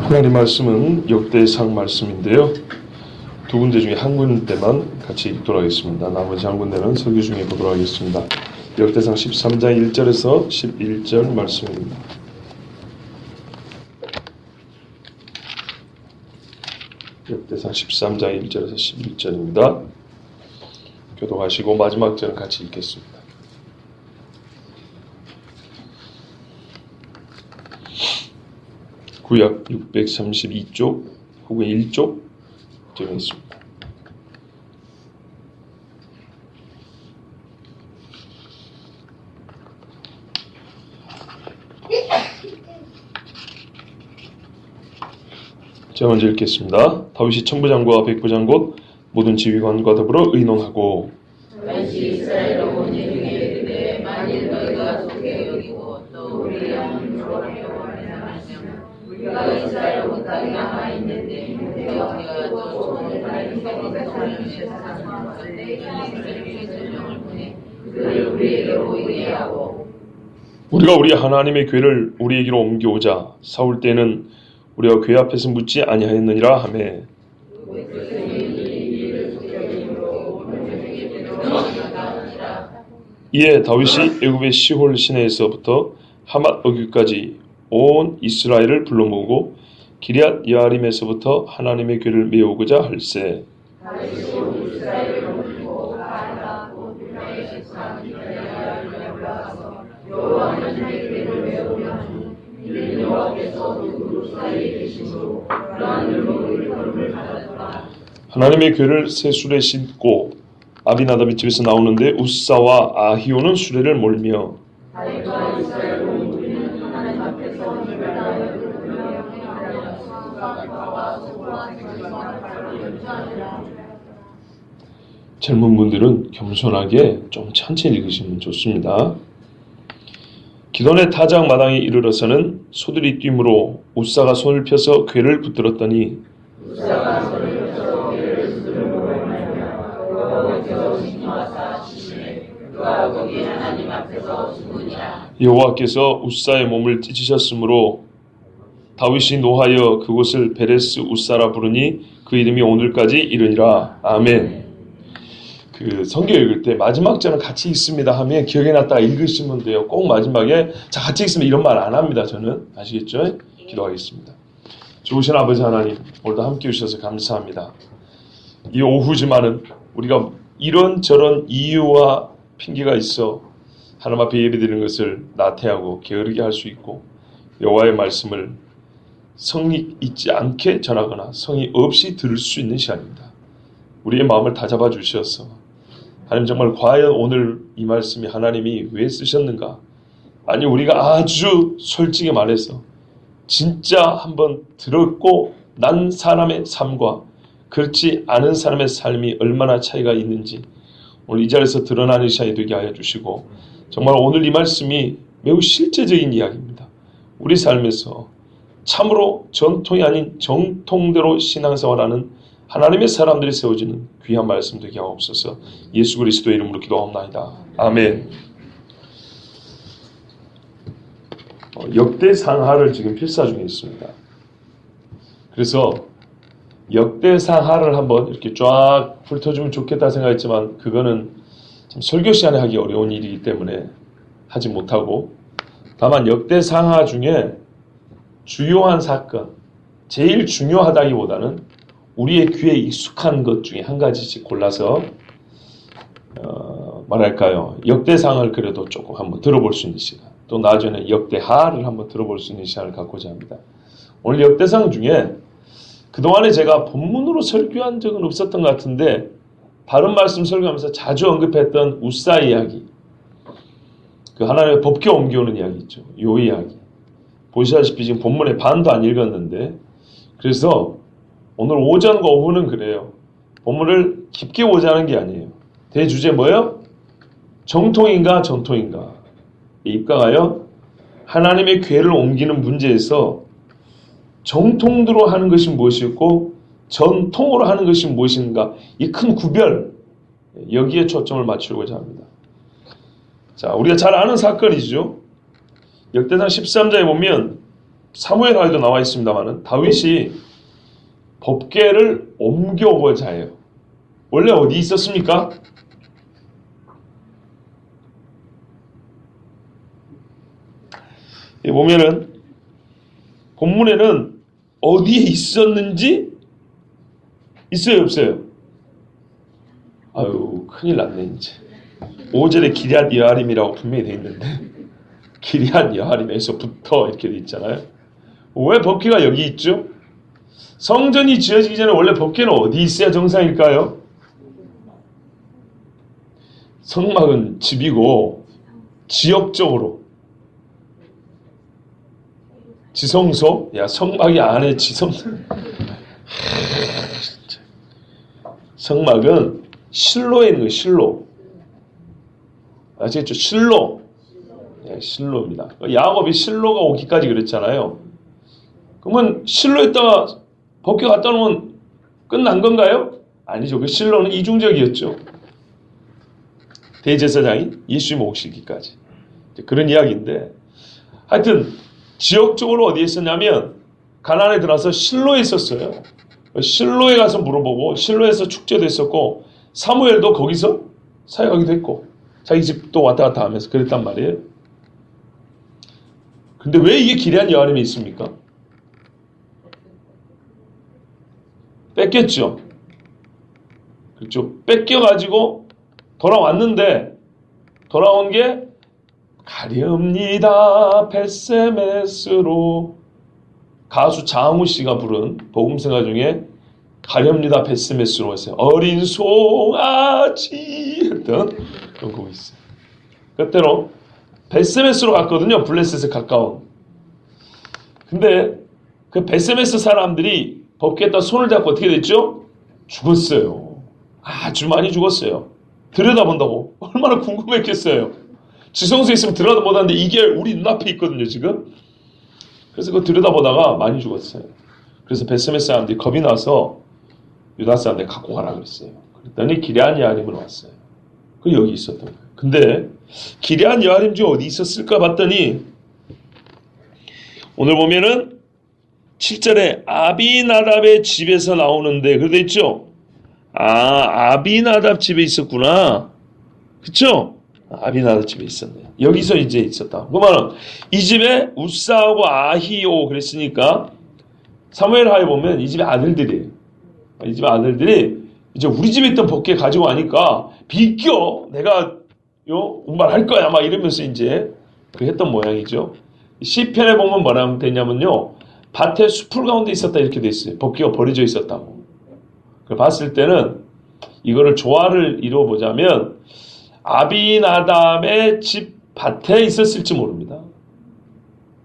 하나님 말씀은 역대상 말씀인데요. 두 군데 중에 한 군데만 같이 읽도록 하겠습니다. 나머지 한 군데는 설교 중에 보도록 하겠습니다. 역대상 13장 1절에서 11절 말씀입니다. 역대상 13장 1절에서 11절입니다. 교독하시고 마지막 절은 같이 읽겠습니다. 구약 632쪽 혹은 1쪽 정해 있습니다. 제가 먼저 읽겠습니다. 다윗이 천부장과 백부장 곧 모든 지휘관과 더불어 의논하고 다윗이 이스라엘 온 중에 그대 만일 너희가 속히 여기고 또 우리 영혼 조롱하려고 하는 말씀 우리가 이스라엘 온 땅에 남아 있는데 여호와께서 손을 다른 세력에 사랑하셔서 이스라엘의 전령을 보내 그를 우리에게 보이게 하고 우리가 우리 하나님의 궤를 우리에게로 옮겨오자 사울 때는 우리가 궤 앞에서 묻지 아니하였느니라 하매 이에 다윗이 애굽의 시홀 시내에서부터 하맛 어귀까지 온 이스라엘을 불러 모으고 기럇 여아림에서부터 하나님의 궤를 메우고자 할세 하나님의 궤를 새 수레에 싣고 아비나답의 집에서 나오는데 우사와 아히오는 수레를 몰며 젊은 분들은 겸손하게 좀 천천히 읽으시면 좋습니다. 기돈의 타작 마당에 이르러서는 소들이 뛰므로 우사가 손을 펴서 궤를 붙들었더니 여호와께서 우사의 몸을 찢으셨으므로 다윗이 노하여 그곳을 베레스 우사라 부르니 그 이름이 오늘까지 이르니라. 아멘. 그 성경 읽을 때 마지막 절은 같이 읽습니다 하면 기억에 났다가 읽으시면 돼요. 꼭 마지막에 자 같이 읽으면 이런 말 안 합니다. 저는 아시겠죠? 기도하겠습니다. 좋으신 아버지 하나님, 오늘도 함께 해주셔서 감사합니다. 이 오후지만은 우리가 이런저런 이유와 핑계가 있어 하나님 앞에 예배드리는 것을 나태하고 게으르게 할 수 있고 여호와의 말씀을 성의 있지 않게 전하거나 성의 없이 들을 수 있는 시간입니다. 우리의 마음을 다잡아 주셔서 하나님 정말 과연 오늘 이 말씀이 하나님이 왜 쓰셨는가? 아니 우리가 아주 솔직히 말해서 진짜 한번 들었고 난 사람의 삶과 그렇지 않은 사람의 삶이 얼마나 차이가 있는지 오늘 이 자리에서 드러나는 시간이 되게 하여 주시고 정말 오늘 이 말씀이 매우 실제적인 이야기입니다. 우리 삶에서 참으로 전통이 아닌 정통대로 신앙생활하는 하나님의 사람들이 세워지는 귀한 말씀 되게 하옵소서. 예수 그리스도의 이름으로 기도하옵나이다. 아멘. 역대상하를 지금 필사 중에 있습니다. 그래서 역대상하를 한번 이렇게 쫙 훑어주면 좋겠다 생각했지만 그거는 참 설교 시간에 하기 어려운 일이기 때문에 하지 못하고 다만 역대상하 중에 주요한 사건, 제일 중요하다기보다는 우리의 귀에 익숙한 것 중에 한 가지씩 골라서 말할까요? 역대상을 그래도 조금 한번 들어볼 수 있는 시간 또 나중에는 역대하를 한번 들어볼 수 있는 시간을 갖고자 합니다. 오늘 역대상 중에 그동안에 제가 본문으로 설교한 적은 없었던 것 같은데 다른 말씀 설교하면서 자주 언급했던 우사 이야기 그 하나님의 법궤 옮겨오는 이야기 있죠. 요 이야기 보시다시피 지금 본문의 반도 안 읽었는데 그래서 오늘 오전과 오후는 그래요. 본문을 깊게 보자는 게 아니에요. 대주제 뭐예요? 정통인가 전통인가 입각하여 하나님의 궤를 옮기는 문제에서 정통으로 하는 것이 무엇이고 전통으로 하는 것이 무엇인가 이 큰 구별 여기에 초점을 맞추려고자 합니다. 자, 우리가 잘 아는 사건이죠. 역대상 13장에 보면 사무엘하에도 나와 있습니다만은 다윗이 법궤를 옮겨오고자 해요. 원래 어디 있었습니까? 보면은 본문에는 어디에 있었는지 있어요, 없어요? 아유, 큰일 났네 이제. 5절에 기럇 여아림이라고 분명히 돼 있는데 기럇 여아림에서부터 이렇게 돼 있잖아요. 왜 법궤가 여기 있죠? 성전이 지어지기 전에 원래 법궤는 어디 있어야 정상일까요? 성막은 집이고 지역적으로 지성소? 야, 성막이 안에 지성소. 성막은 실로에 있는 거예요. 실로. 아시겠죠? 실로. 네, 실로입니다. 야곱이 실로가 오기까지 그랬잖아요. 그러면 실로에다가 법궤 갖다 놓으면 끝난 건가요? 아니죠. 그 실로는 이중적이었죠. 대제사장이 예수님 오시기까지. 그런 이야기인데, 하여튼 지역적으로 어디에 있었냐면 가나안에 들어와서 실로에 있었어요. 실로에 가서 물어보고 실로에서 축제도 했었고 사무엘도 거기서 사역하기도 했고 자기 집도 왔다 갔다 하면서 그랬단 말이에요. 근데 왜 이게 기럇 여아림에 있습니까? 뺏겼죠. 그렇죠. 뺏겨가지고 돌아왔는데 돌아온 게 가렵니다 벳세메스로 가수 장우 씨가 부른 복음성가 중에 가렵니다 벳세메스로 했어요. 어린 송아지 했던 그런 곡이 있어요. 그때로 벳세메스로 갔거든요. 블레셋에 가까운. 근데 그 벳세메스 사람들이 법궤에다 손을 잡고 어떻게 됐죠? 죽었어요. 아주 많이 죽었어요. 들여다본다고 얼마나 궁금했겠어요. 지성소에 있으면 들여다 못하는데 이게 우리 눈앞에 있거든요 지금. 그래서 그거 들여다보다가 많이 죽었어요. 그래서 벳세메스 사람들이 겁이 나서 유다 사람들 갖고 가라 그랬어요. 그랬더니 기럇 여아림으로 왔어요. 그 여기 있었던 거예요. 근데 기럇 여아림 중에 어디 있었을까 봤더니 오늘 보면은 7절에 아비나답의 집에서 나오는데 그래 있죠? 아, 아비나답 집에 있었구나. 그쵸? 아비나답 집에 있었네요. 여기서 이제 있었다. 그러면 이 집에 우사하고 아히오 그랬으니까 사무엘하에 보면 이 집의 아들들이에요. 이 집의 아들들이 이제 우리 집에 있던 법궤 가지고 가니까 비껴 내가 운반할 거야 막 이러면서 이제 그 했던 모양이죠. 시편에 보면 뭐라고 되냐면요. 밭에 숲풀 가운데 있었다 이렇게 돼 있어요. 법궤가 버려져 있었다고. 봤을 때는 이거를 조화를 이루어보자면 아비나답의 집 밭에 있었을지 모릅니다.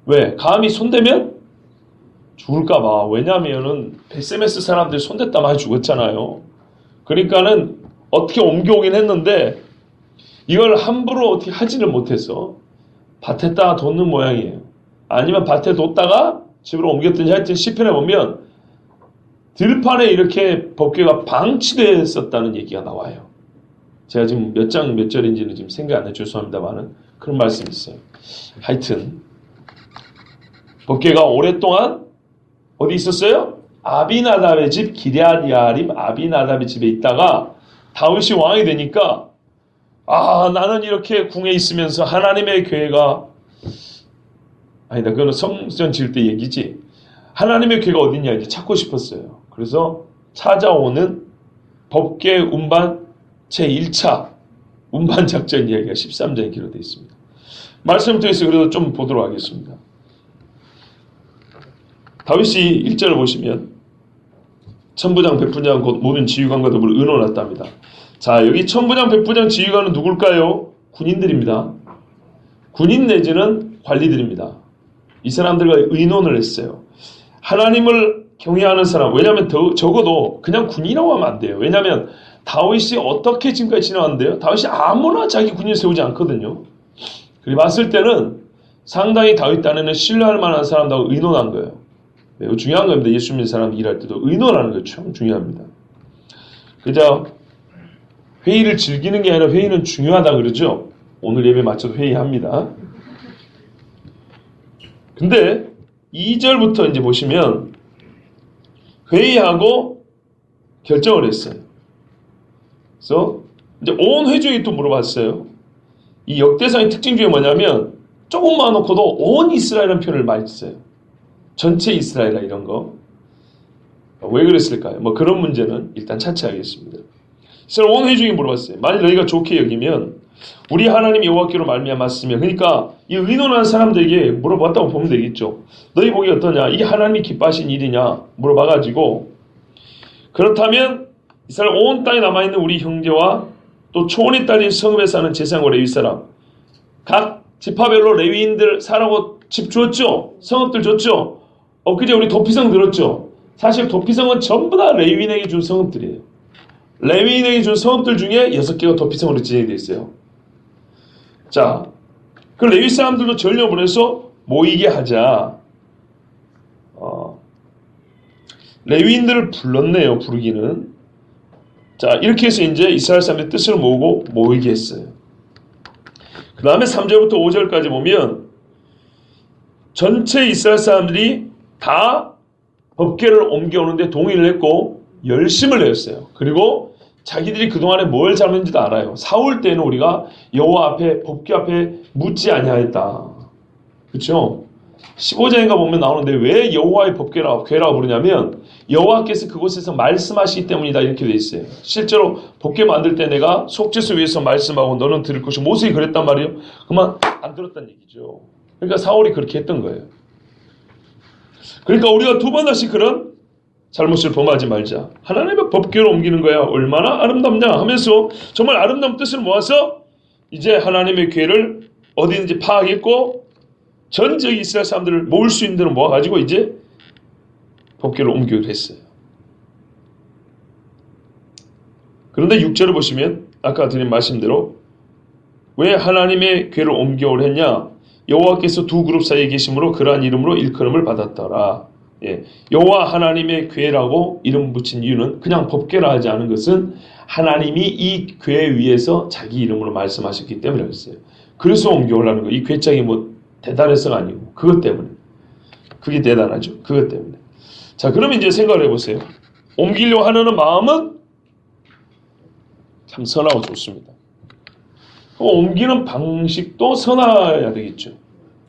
왜? 감히 손대면 죽을까봐. 왜냐하면은 벳세메스 사람들이 손댔다 많이 죽었잖아요. 그러니까는 어떻게 옮겨오긴 했는데 이걸 함부로 어떻게 하지는 못해서 밭에다가 뒀는 모양이에요. 아니면 밭에 뒀다가 집으로 옮겼든지 하여튼 시편에 보면 들판에 이렇게 법궤가 방치되었었다는 얘기가 나와요. 제가 지금 몇 장 몇 절인지는 지금 생각 안 나요. 죄송합니다만은 그런 말씀이 있어요. 하여튼 법궤가 오랫동안 어디 있었어요? 아비나답의 집 기럇 여아림 아비나답의 집에 있다가 다윗이 왕이 되니까 아 나는 이렇게 궁에 있으면서 하나님의 교회가 아니다 그거는 성전 지을 때 얘기지. 하나님의 교회가 어딨냐 이제 찾고 싶었어요. 그래서 찾아오는 법궤 운반 제1차 운반 작전 이야기가 13장에 기록되어 있습니다. 말씀을 통해서 그래도 좀 보도록 하겠습니다. 다윗이 1절을 보시면 천부장 백부장 곧 모든 지휘관과 더불어 의논했답니다. 자 여기 천부장 백부장 지휘관은 누굴까요? 군인들입니다. 군인 내지는 관리들입니다. 이 사람들과 의논을 했어요. 하나님을 경외하는 사람, 왜냐하면 적어도 그냥 군인이라고 하면 안 돼요. 왜냐하면 다윗이 어떻게 지금까지 지나왔는데요? 다윗이 아무나 자기 군인을 세우지 않거든요. 그리고 봤을 때는 상당히 다윗 딴에는 신뢰할 만한 사람들하고 의논한 거예요. 매우 중요한 겁니다. 예수 믿는 사람 일할 때도 의논하는 게 참 중요합니다. 그저 회의를 즐기는 게 아니라 회의는 중요하다 그러죠. 오늘 예배 마쳐도 회의합니다. 근데 2절부터 이제 보시면 회의하고 결정을 했어요. 그래서 이제 온 회중이 또 물어봤어요. 이 역대상의 특징 중에 뭐냐면 조금만 놓고도 온 이스라엘이라는 표현을 많이 써요. 전체 이스라엘이라 이런 거. 왜 그랬을까요? 뭐 그런 문제는 일단 차치하겠습니다. 이스라엘 온 회중이 물어봤어요. 만일 너희가 좋게 여기면 우리 하나님 여호와께로 말미암았으며, 그러니까 이 의논하는 사람들에게 물어봤다고 보면 되겠죠. 너희 보기 어떠냐? 이게 하나님이 기뻐하신 일이냐? 물어봐가지고, 그렇다면 이스라엘 온 땅에 남아있는 우리 형제와 또 초원에 딸린 성읍에 사는 제사장과 레위 사람, 각 지파별로 레위인들 사라고 집 주었죠? 성읍들 줬죠? 엊그제 우리 도피성 들었죠? 사실 도피성은 전부 다 레위인에게 준 성읍들이에요. 레위인에게 준 성읍들 중에 6개가 도피성으로 지정이 되어 있어요. 자, 그 레위 사람들도 전려 보내서 모이게 하자. 레위인들을 불렀네요, 부르기는. 자, 이렇게 해서 이제 이스라엘 사람들의 뜻을 모으고 모이게 했어요. 그 다음에 3절부터 5절까지 보면 전체 이스라엘 사람들이 다 법궤를 옮겨오는데 동의를 했고 열심을 내었어요. 그리고 자기들이 그동안에 뭘 잘못했는지도 알아요. 사울 때는 우리가 여호와 앞에 법궤 앞에 묻지 아니하였다. 그렇죠? 15장인가 보면 나오는데 왜 여호와의 법궤라고 부르냐면 여호와께서 그곳에서 말씀하시기 때문이다, 이렇게 돼 있어요. 실제로 법궤 만들 때 내가 속죄소 위에서 말씀하고 너는 들을 것이, 모세가 그랬단 말이에요. 그만 안 들었다는 얘기죠. 그러니까 사울이 그렇게 했던 거예요. 그러니까 우리가 두 번 다시 그런 잘못을 범하지 말자. 하나님의 법궤로 옮기는 거야 얼마나 아름답냐 하면서 정말 아름다운 뜻을 모아서 이제 하나님의 궤를 어디든지 파악했고 전 지역 이스라엘 사람들을 모을 수 있는 대로 모아가지고 이제 법궤를 옮기기로 했어요. 그런데 6절을 보시면 아까 드린 말씀대로 왜 하나님의 궤를 옮겨오려 했냐? 여호와께서 두 그룹 사이에 계심으로 그러한 이름으로 일컬음을 받았더라. 예, 여호와 하나님의 궤라고 이름 붙인 이유는 그냥 법궤라 하지 않은 것은 하나님이 이 궤 위에서 자기 이름으로 말씀하셨기 때문에 그랬어요. 그래서 옮겨오려는 거예요. 이 궤장이 뭐 대단해서가 아니고 그것 때문에. 그게 대단하죠. 그것 때문에. 자, 그러면 이제 생각을 해보세요. 옮기려고 하는 마음은 참 선하고 좋습니다. 옮기는 방식도 선해야 되겠죠.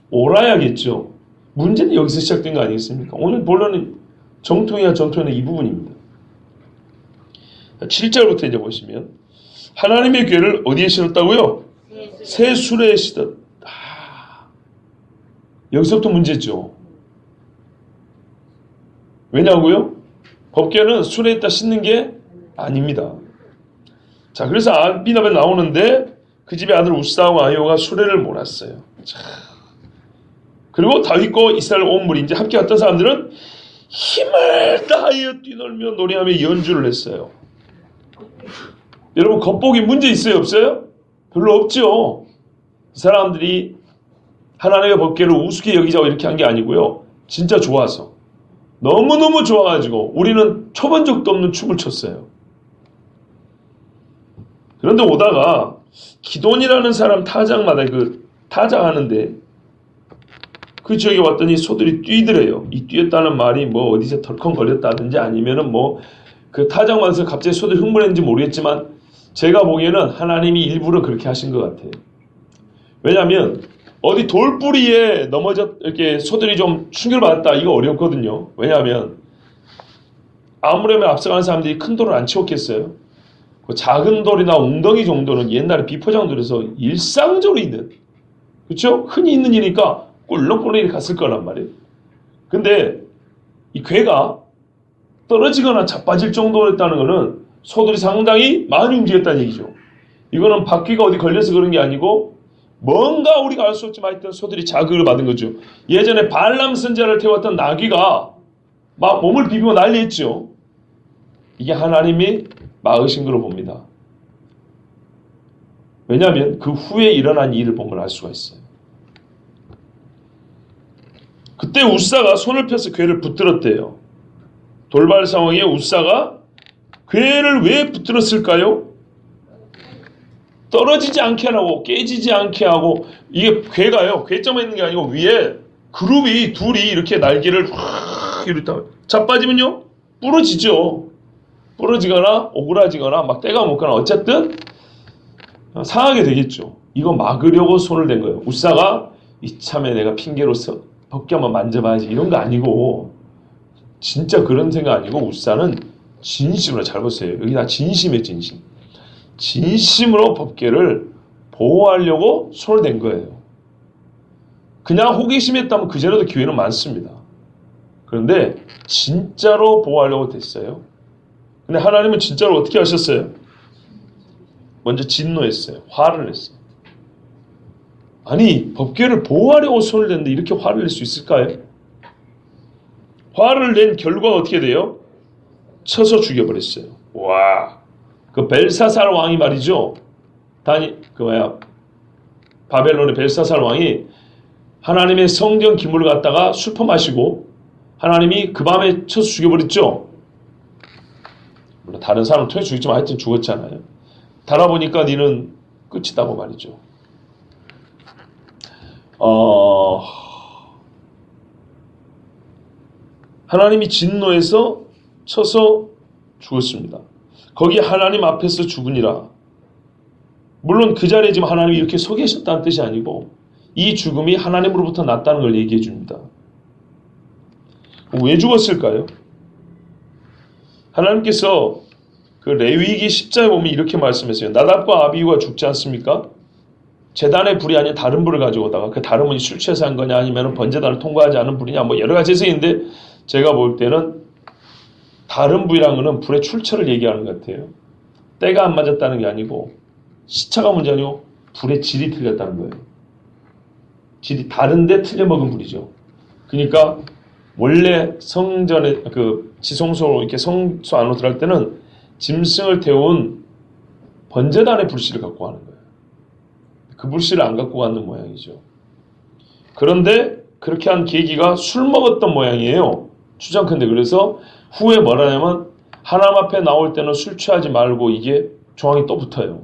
옳아야겠죠. 문제는 여기서 시작된 거 아니겠습니까? 오늘 본론은 정통이야 정통의 이 부분입니다. 7절부터 이제 보시면 하나님의 궤를 어디에 실었다고요? 새 수레에 실었다. 여기서부터 문제죠. 왜냐고요? 법궤는 수레에다 싣는 게 아닙니다. 자, 그래서 아비나벨 나오는데 그 집의 아들 우사와 아이오가 수레를 몰았어요. 자, 그리고 다윗과 이스라엘 온 무리 이제 함께 갔던 사람들은 힘을 다하여 뛰놀며 노래하며 연주를 했어요. 여러분 겉보기 문제 있어요, 없어요? 별로 없죠. 이 사람들이 하나님의 법궤를 우습게 여기자고 이렇게 한 게 아니고요. 진짜 좋아서. 너무너무 좋아가지고 우리는 쳐본 적도 없는 춤을 췄어요. 그런데 오다가 기돈이라는 사람 타장마다 그 타장하는데 그 지역에 왔더니 소들이 뛰더래요. 이 뛰었다는 말이 뭐 어디서 덜컹 걸렸다든지 아니면은 뭐 그 타장만에서 갑자기 소들이 흥분했는지 모르겠지만 제가 보기에는 하나님이 일부러 그렇게 하신 것 같아요. 왜냐하면 어디 돌뿌리에 이렇게 소들이 좀 충격을 받았다. 이거 어렵거든요. 왜냐하면 아무래도 앞서가는 사람들이 큰 돌을 안 치웠겠어요. 그 작은 돌이나 웅덩이 정도는 옛날에 비포장돌에서 일상적으로 있는, 그렇죠? 흔히 있는 일이니까 꿀렁꿀렁 갔을 거란 말이에요. 근데 이 궤가 떨어지거나 자빠질 정도였다는 거는 소들이 상당히 많이 움직였다는 얘기죠. 이거는 바퀴가 어디 걸려서 그런 게 아니고 뭔가 우리가 알 수 없지만 하여튼 소들이 자극을 받은 거죠. 예전에 발람 선지자를 태웠던 나귀가 막 몸을 비비고 난리했죠. 이게 하나님이 막으신 거로 봅니다. 왜냐하면 그 후에 일어난 일을 보면 알 수가 있어요. 그때 우사가 손을 펴서 궤를 붙들었대요. 돌발 상황에 우사가 궤를 왜 붙들었을까요? 떨어지지 않게 하고 깨지지 않게 하고, 이게 궤가요, 궤점에 있는 게 아니고 위에 그룹이 둘이 이렇게 날개를 확 이렇다 자빠지면요 부러지죠. 부러지거나 오그라지거나 막 때가 묻거나 어쨌든 상하게 되겠죠. 이거 막으려고 손을 댄 거예요. 우사가 이참에 내가 핑계로서 벗겨 한번 만져봐야지 이런 거 아니고 진짜 그런 생각 아니고 우사는 진심으로 잘 보세요. 여기 다 진심이에요. 진심. 진심으로 법궤를 보호하려고 손을 댄 거예요. 그냥 호기심했다면 그전에도 기회는 많습니다. 그런데 진짜로 보호하려고 됐어요. 근데 하나님은 진짜로 어떻게 하셨어요? 먼저 진노했어요. 화를 냈어요. 아니 법궤를 보호하려고 손을 댔는데 이렇게 화를 낼 수 있을까요? 화를 낸 결과가 어떻게 돼요? 쳐서 죽여버렸어요. 와, 그 벨사살 왕이 말이죠. 바벨론의 벨사살 왕이 하나님의 성전 기물을 갖다가 술 퍼마시고 하나님이 그 밤에 쳐서 죽여버렸죠. 물론 다른 사람을 통해 죽였지만 하여튼 죽었잖아요. 달아보니까 니는 끝이다고 말이죠. 하나님이 진노해서 쳐서 죽었습니다. 거기 하나님 앞에서 죽으니라. 물론 그 자리에 지금 하나님이 이렇게 서 계셨다는 뜻이 아니고 이 죽음이 하나님으로부터 났다는 걸 얘기해 줍니다. 왜 죽었을까요? 하나님께서 그 레위기 10장에 보면 이렇게 말씀했어요. 나답과 아비후가 죽지 않습니까? 제단의 불이 아닌 다른 불을 가져오다가 그 다른 분이 술 취해서 한 거냐 아니면 번제단을 통과하지 않은 불이냐 뭐 여러 가지 해석인데 제가 볼 때는 다른 불이라는 것은 불의 출처를 얘기하는 것 같아요. 때가 안 맞았다는 게 아니고 시차가 문제 아니고 불의 질이 틀렸다는 거예요. 질이 다른데 틀려먹은 불이죠. 그러니까 원래 성전에 그 지성소로 이렇게 성소 안으로 들어갈 때는 짐승을 태운 번제단의 불씨를 갖고 가는 거예요. 그 불씨를 안 갖고 가는 모양이죠. 그런데 그렇게 한 계기가 술 먹었던 모양이에요. 추정컨대. 그래서 후에 뭐라냐면 하나님 앞에 나올 때는 술 취하지 말고 이게 조항이 또 붙어요.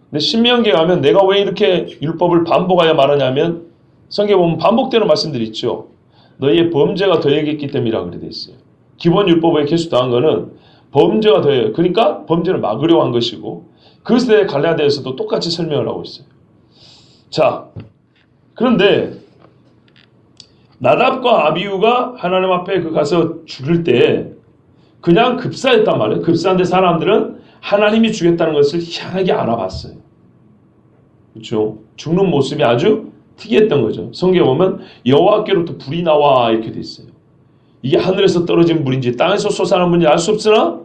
근데 신명기에 가면 내가 왜 이렇게 율법을 반복하여 말하냐면 성경에 보면 반복되는 말씀들이 있죠. 너희의 범죄가 더해졌기 때문이라고 그래 돼 있어요. 기본 율법에 계수당한 거는 범죄가 더해요. 그러니까 범죄를 막으려고 한 것이고 그것에 대해 갈라디아서도 똑같이 설명을 하고 있어요. 자, 그런데 나답과 아비후가 하나님 앞에 가서 죽을 때 그냥 급사했단 말이에요. 급사한데 사람들은 하나님이 죽였다는 것을 희한하게 알아봤어요. 그렇죠? 죽는 모습이 아주 특이했던 거죠. 성경에 보면 여호와께로부터 불이 나와 이렇게 돼 있어요. 이게 하늘에서 떨어진 불인지 땅에서 솟아난 불인지 알 수 없으나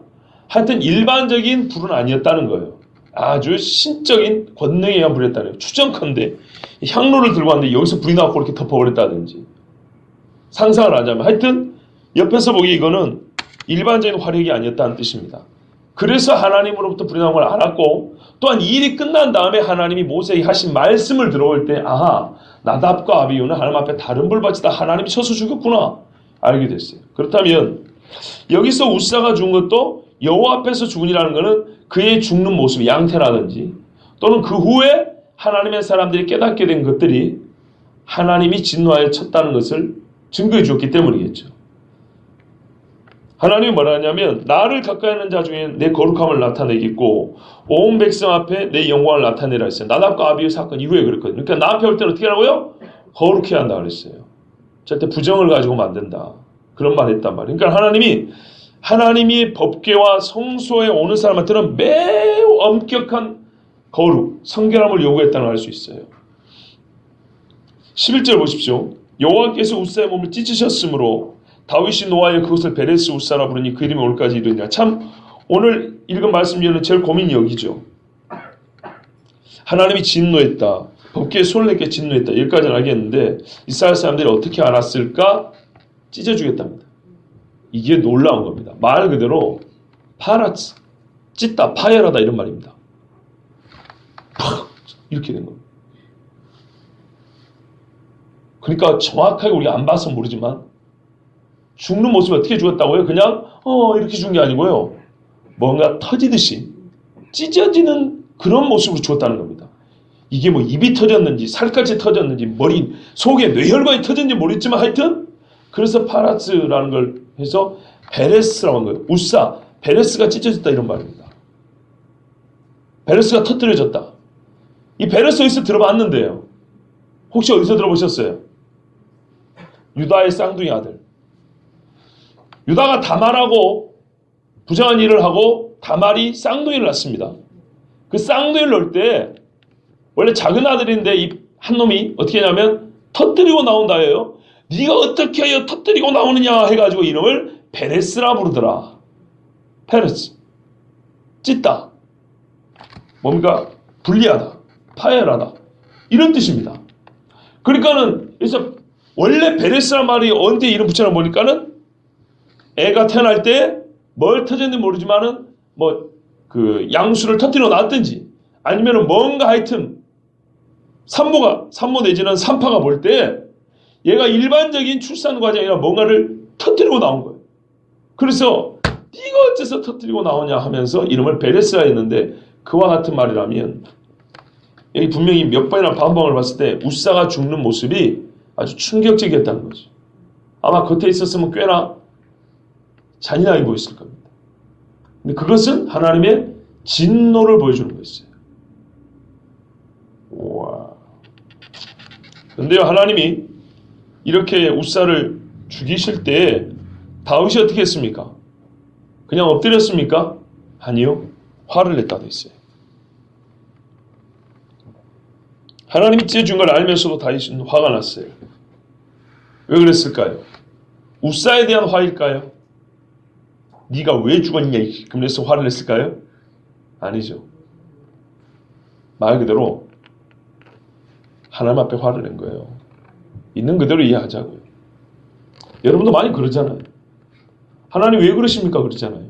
하여튼 일반적인 불은 아니었다는 거예요. 아주 신적인 권능에 의한 불이었다는 거예요. 추정컨대 향로를 들고 왔는데 여기서 불이 나고 이렇게 덮어버렸다든지 상상을 하자면 하여튼 옆에서 보기 이거는 일반적인 화력이 아니었다는 뜻입니다. 그래서 하나님으로부터 불이 나온 걸 알았고 또한 이 일이 끝난 다음에 하나님이 모세에게 하신 말씀을 들어올 때 아하 나답과 아비후는 하나님 앞에 다른 불밭이다 하나님이 쳐서 죽였구나 알게 됐어요. 그렇다면 여기서 우사가 죽은 것도 여호와 앞에서 죽으니라는 것은 그의 죽는 모습 양태라든지 또는 그 후에 하나님의 사람들이 깨닫게 된 것들이 하나님이 진노하여 쳤다는 것을 증거해 주었기 때문이겠죠. 하나님이 뭐라 하냐면 나를 가까이 하는 자 중에 내 거룩함을 나타내겠고 온 백성 앞에 내 영광을 나타내라 했어요. 나답과 아비후 사건 이후에 그랬거든요. 그러니까 나 앞에 올 때는 어떻게 하라고요? 거룩해야 한다 그랬어요. 절대 부정을 가지고 만든다. 그런 말 했단 말이에요. 그러니까 하나님이 법궤와 성소에 오는 사람한테는 매우 엄격한 거룩, 성결함을 요구했다는 걸 알 수 있어요. 11절 보십시오. 여호와께서 우사의 몸을 찢으셨으므로 다윗이 노하여 그것을 베레스 우사라 부르니 그 이름이 오늘까지 이르니라. 참 오늘 읽은 말씀 중에는 제일 고민이 여기죠. 하나님이 진노했다. 법궤에 손을 내게 진노했다. 여기까지는 알겠는데 이스라엘 사람들이 어떻게 알았을까? 찢어주겠답니다. 이게 놀라운 겁니다. 말 그대로 파라츠, 찢다, 파열하다 이런 말입니다. 이렇게 된 겁니다. 그러니까 정확하게 우리가 안 봐서 모르지만 죽는 모습이 어떻게 죽었다고요? 그냥 이렇게 죽은 게 아니고요. 뭔가 터지듯이 찢어지는 그런 모습으로 죽었다는 겁니다. 이게 뭐 입이 터졌는지 살갗이 터졌는지 머리 속에 뇌혈관이 터졌는지 모르겠지만 하여튼 그래서 파라스라는 걸 해서 베레스라고 한 거예요. 우사, 베레스가 찢어졌다 이런 말입니다. 베레스가 터뜨려졌다. 이 베레스 어디서 들어봤는데요? 혹시 어디서 들어보셨어요? 유다의 쌍둥이 아들. 유다가 다말하고 부정한 일을 하고 다말이 쌍둥이를 낳습니다. 그 쌍둥이를 낳을 때 원래 작은 아들인데 이 한 놈이 어떻게 하냐면 터뜨리고 나온다예요. 네가 어떻게 하여 터뜨리고 나오느냐 해가지고 이름을 베레스라 부르더라. 페레스. 찢다. 뭡니까? 분리하다. 파열하다. 이런 뜻입니다. 그러니까는 그래서 원래 베레스란 말이 언제 이름 붙여놓은 보니까는 애가 태어날 때 뭘 터졌는지 모르지만은 뭐 그 양수를 터뜨려 놨든지 아니면은 뭔가 하여튼 산모 내지는 산파가 볼 때 얘가 일반적인 출산 과정이나 뭔가를 터뜨리고 나온 거예요. 그래서 네가 어째서 터뜨리고 나오냐 하면서 이름을 베레스라 했는데 그와 같은 말이라면 여기 분명히 몇 번이나 반복을 봤을 때 우사가 죽는 모습이 아주 충격적이었다는 거죠. 아마 겉에 있었으면 꽤나 잔인하게 보였을 겁니다. 근데 그것은 하나님의 진노를 보여주는 거였어요. 와. 그런데요, 하나님이 이렇게 우사를 죽이실 때 다윗이 어떻게 했습니까? 그냥 엎드렸습니까? 아니요. 화를 냈다고 했어요. 하나님이 찢어준 걸 알면서도 다윗은 화가 났어요. 왜 그랬을까요? 우사에 대한 화일까요? 네가 왜 죽었냐 그래서 화를 냈을까요? 아니죠. 말 그대로 하나님 앞에 화를 낸 거예요. 있는 그대로 이해하자고요. 여러분도 많이 그러잖아요. 하나님 왜 그러십니까? 그러잖아요.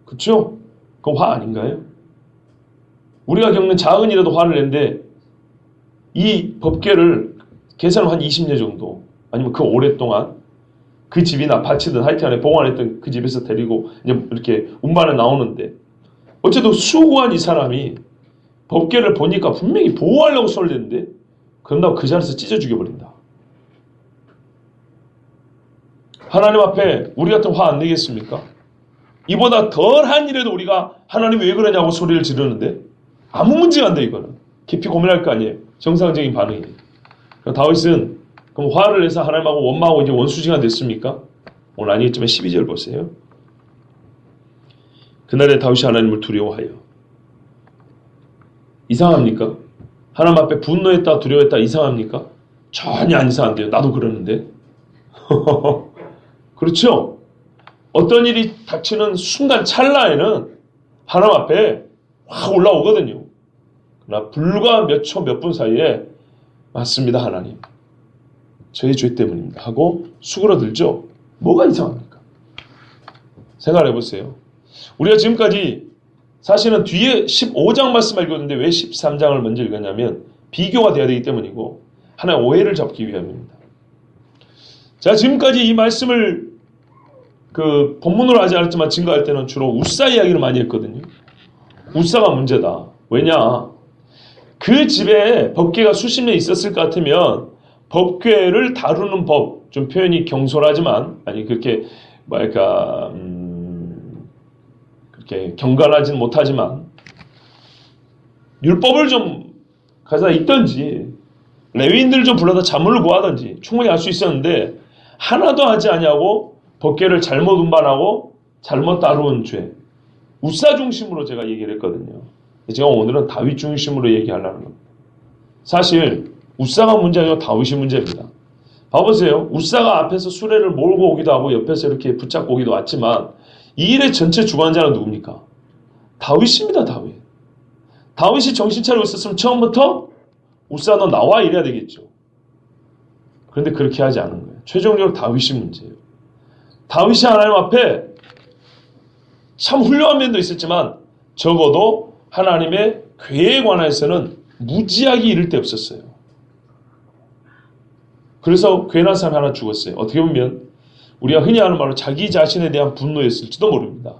그렇죠? 그건 화 아닌가요? 우리가 겪는 작은 일에도 화를 낸데 이 법궤를 계산을 한 20년 정도 아니면 그 오랫동안 그 집이나 밭이든 하여튼 안에 보관했던 그 집에서 데리고 이제 이렇게 운반에 나오는데 어쨌든 수고한 이 사람이 법궤를 보니까 분명히 보호하려고 손을 댔는데 그런다고 그 자리에서 찢어 죽여버린다. 하나님 앞에 우리 같은 화 안 내겠습니까? 이보다 덜한 일에도 우리가 하나님이 왜 그러냐고 소리를 지르는데 아무 문제가 안 돼 이거는. 깊이 고민할 거 아니에요. 정상적인 반응이에요. 다윗은 그럼 화를 내서 하나님하고 원망하고 이제 원수지가 됐습니까? 오늘 아니겠지만 12절 보세요. 그날에 다윗이 하나님을 두려워하여. 이상합니까? 하나님 앞에 분노했다 두려워했다 이상합니까? 전혀 안 이상한데요. 나도 그러는데. 그렇죠? 어떤 일이 닥치는 순간 찰나에는 하나님 앞에 확 올라오거든요. 그러나 불과 몇 초 몇 분 사이에 맞습니다 하나님. 저희 죄 때문입니다 하고 수그러들죠. 뭐가 이상합니까? 생각해 보세요. 우리가 지금까지 사실은 뒤에 15장 말씀을 읽었는데 왜 13장을 먼저 읽었냐면 비교가 돼야 되기 때문이고 하나의 오해를 잡기 위함입니다. 자, 지금까지 이 말씀을 그 본문으로 하지 않았지만 증거할 때는 주로 우사 이야기를 많이 했거든요. 우사가 문제다. 왜냐? 그 집에 법궤가 수십 년 있었을 것 같으면 법궤를 다루는 법, 좀 표현이 경솔하지만 아니 그렇게 뭐랄까 그렇게 경건하지는 못하지만 율법을 좀 가져다 있던지 레위인들을 좀 불러다 자문을 구하던지 충분히 할 수 있었는데 하나도 하지 아니하고 법궤를 잘못 운반하고 잘못 다루는 죄. 우사 중심으로 제가 얘기를 했거든요. 제가 오늘은 다윗 중심으로 얘기하려는 겁니다. 사실 우사가 문제가 아니고 다윗이 문제입니다. 봐보세요. 우사가 앞에서 수레를 몰고 오기도 하고 옆에서 이렇게 붙잡고 오기도 왔지만 이 일의 전체 주관자는 누굽니까? 다윗입니다. 다윗. 다윗이 정신 차리고 있었으면 처음부터 우사 너 나와 이래야 되겠죠. 그런데 그렇게 하지 않은 거예요. 최종적으로 다윗이 문제예요. 다윗이 하나님 앞에 참 훌륭한 면도 있었지만 적어도 하나님의 궤에 관해서는 무지하게 이를 데 없었어요. 그래서 괜한 사람이 하나 죽었어요. 어떻게 보면 우리가 흔히 하는 말로 자기 자신에 대한 분노였을지도 모릅니다.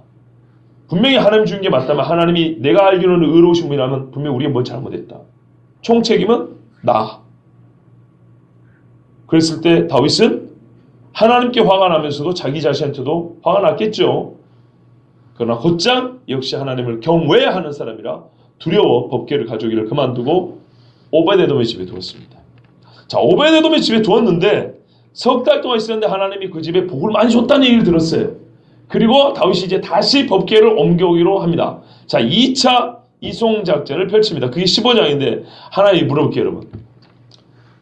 분명히 하나님 죽인 게 맞다면 하나님이 내가 알기로는 의로우신 분이라면 분명히 우리가 뭘 잘못했다. 총책임은 나. 그랬을 때 다윗은 하나님께 화가 나면서도 자기 자신한테도 화가 났겠죠. 그러나 곧장 역시 하나님을 경외하는 사람이라 두려워 법궤를 가져오기를 그만두고 오베데돔의 집에 두었습니다. 자, 오베데돔의 집에 두었는데 석 달 동안 있었는데 하나님이 그 집에 복을 많이 줬다는 얘기를 들었어요. 그리고 다윗이 이제 다시 법궤를 옮겨오기로 합니다. 자, 2차 이송작전을 펼칩니다. 그게 15장인데 하나님이 물어볼게요, 여러분.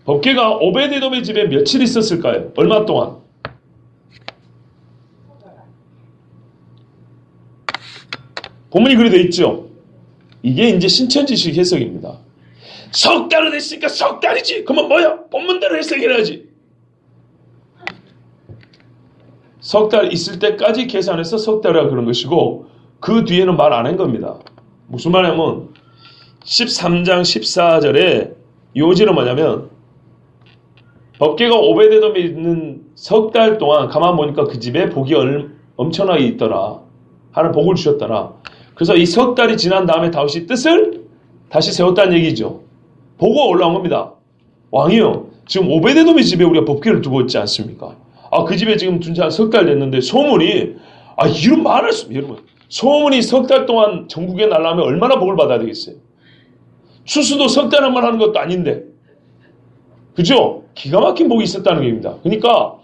법궤가 오베데돔의 집에 며칠 있었을까요? 얼마 동안? 본문이 그리 돼 있죠. 이게 이제 신천지식 해석입니다. 석 달을 했으니까 석 달이지. 그러면 뭐야? 본문대로 해석해야지. 석 달 있을 때까지 계산해서 석 달이라 그런 것이고 그 뒤에는 말 안 한 겁니다. 무슨 말이냐면 13장 14절에 요지는 뭐냐면 법궤가 오베데돔에 있는 석 달 동안 가만 보니까 그 집에 복이 엄청나게 있더라. 하나님 복을 주셨더라. 그래서 이 석 달이 지난 다음에 다윗이 뜻을 다시 세웠다는 얘기죠. 보고 올라온 겁니다. 왕이요, 지금 오베데돔의 집에 우리가 법궤를 두고 있지 않습니까? 아, 그 집에 지금 둔지 한 석 달 됐는데 소문이, 아, 이런 말을, 여러분, 소문이 석 달 동안 전국에 날라오면 얼마나 복을 받아야 되겠어요? 추수도 석 달 한 번 하는 것도 아닌데. 그죠? 기가 막힌 복이 있었다는 얘기입니다. 그러니까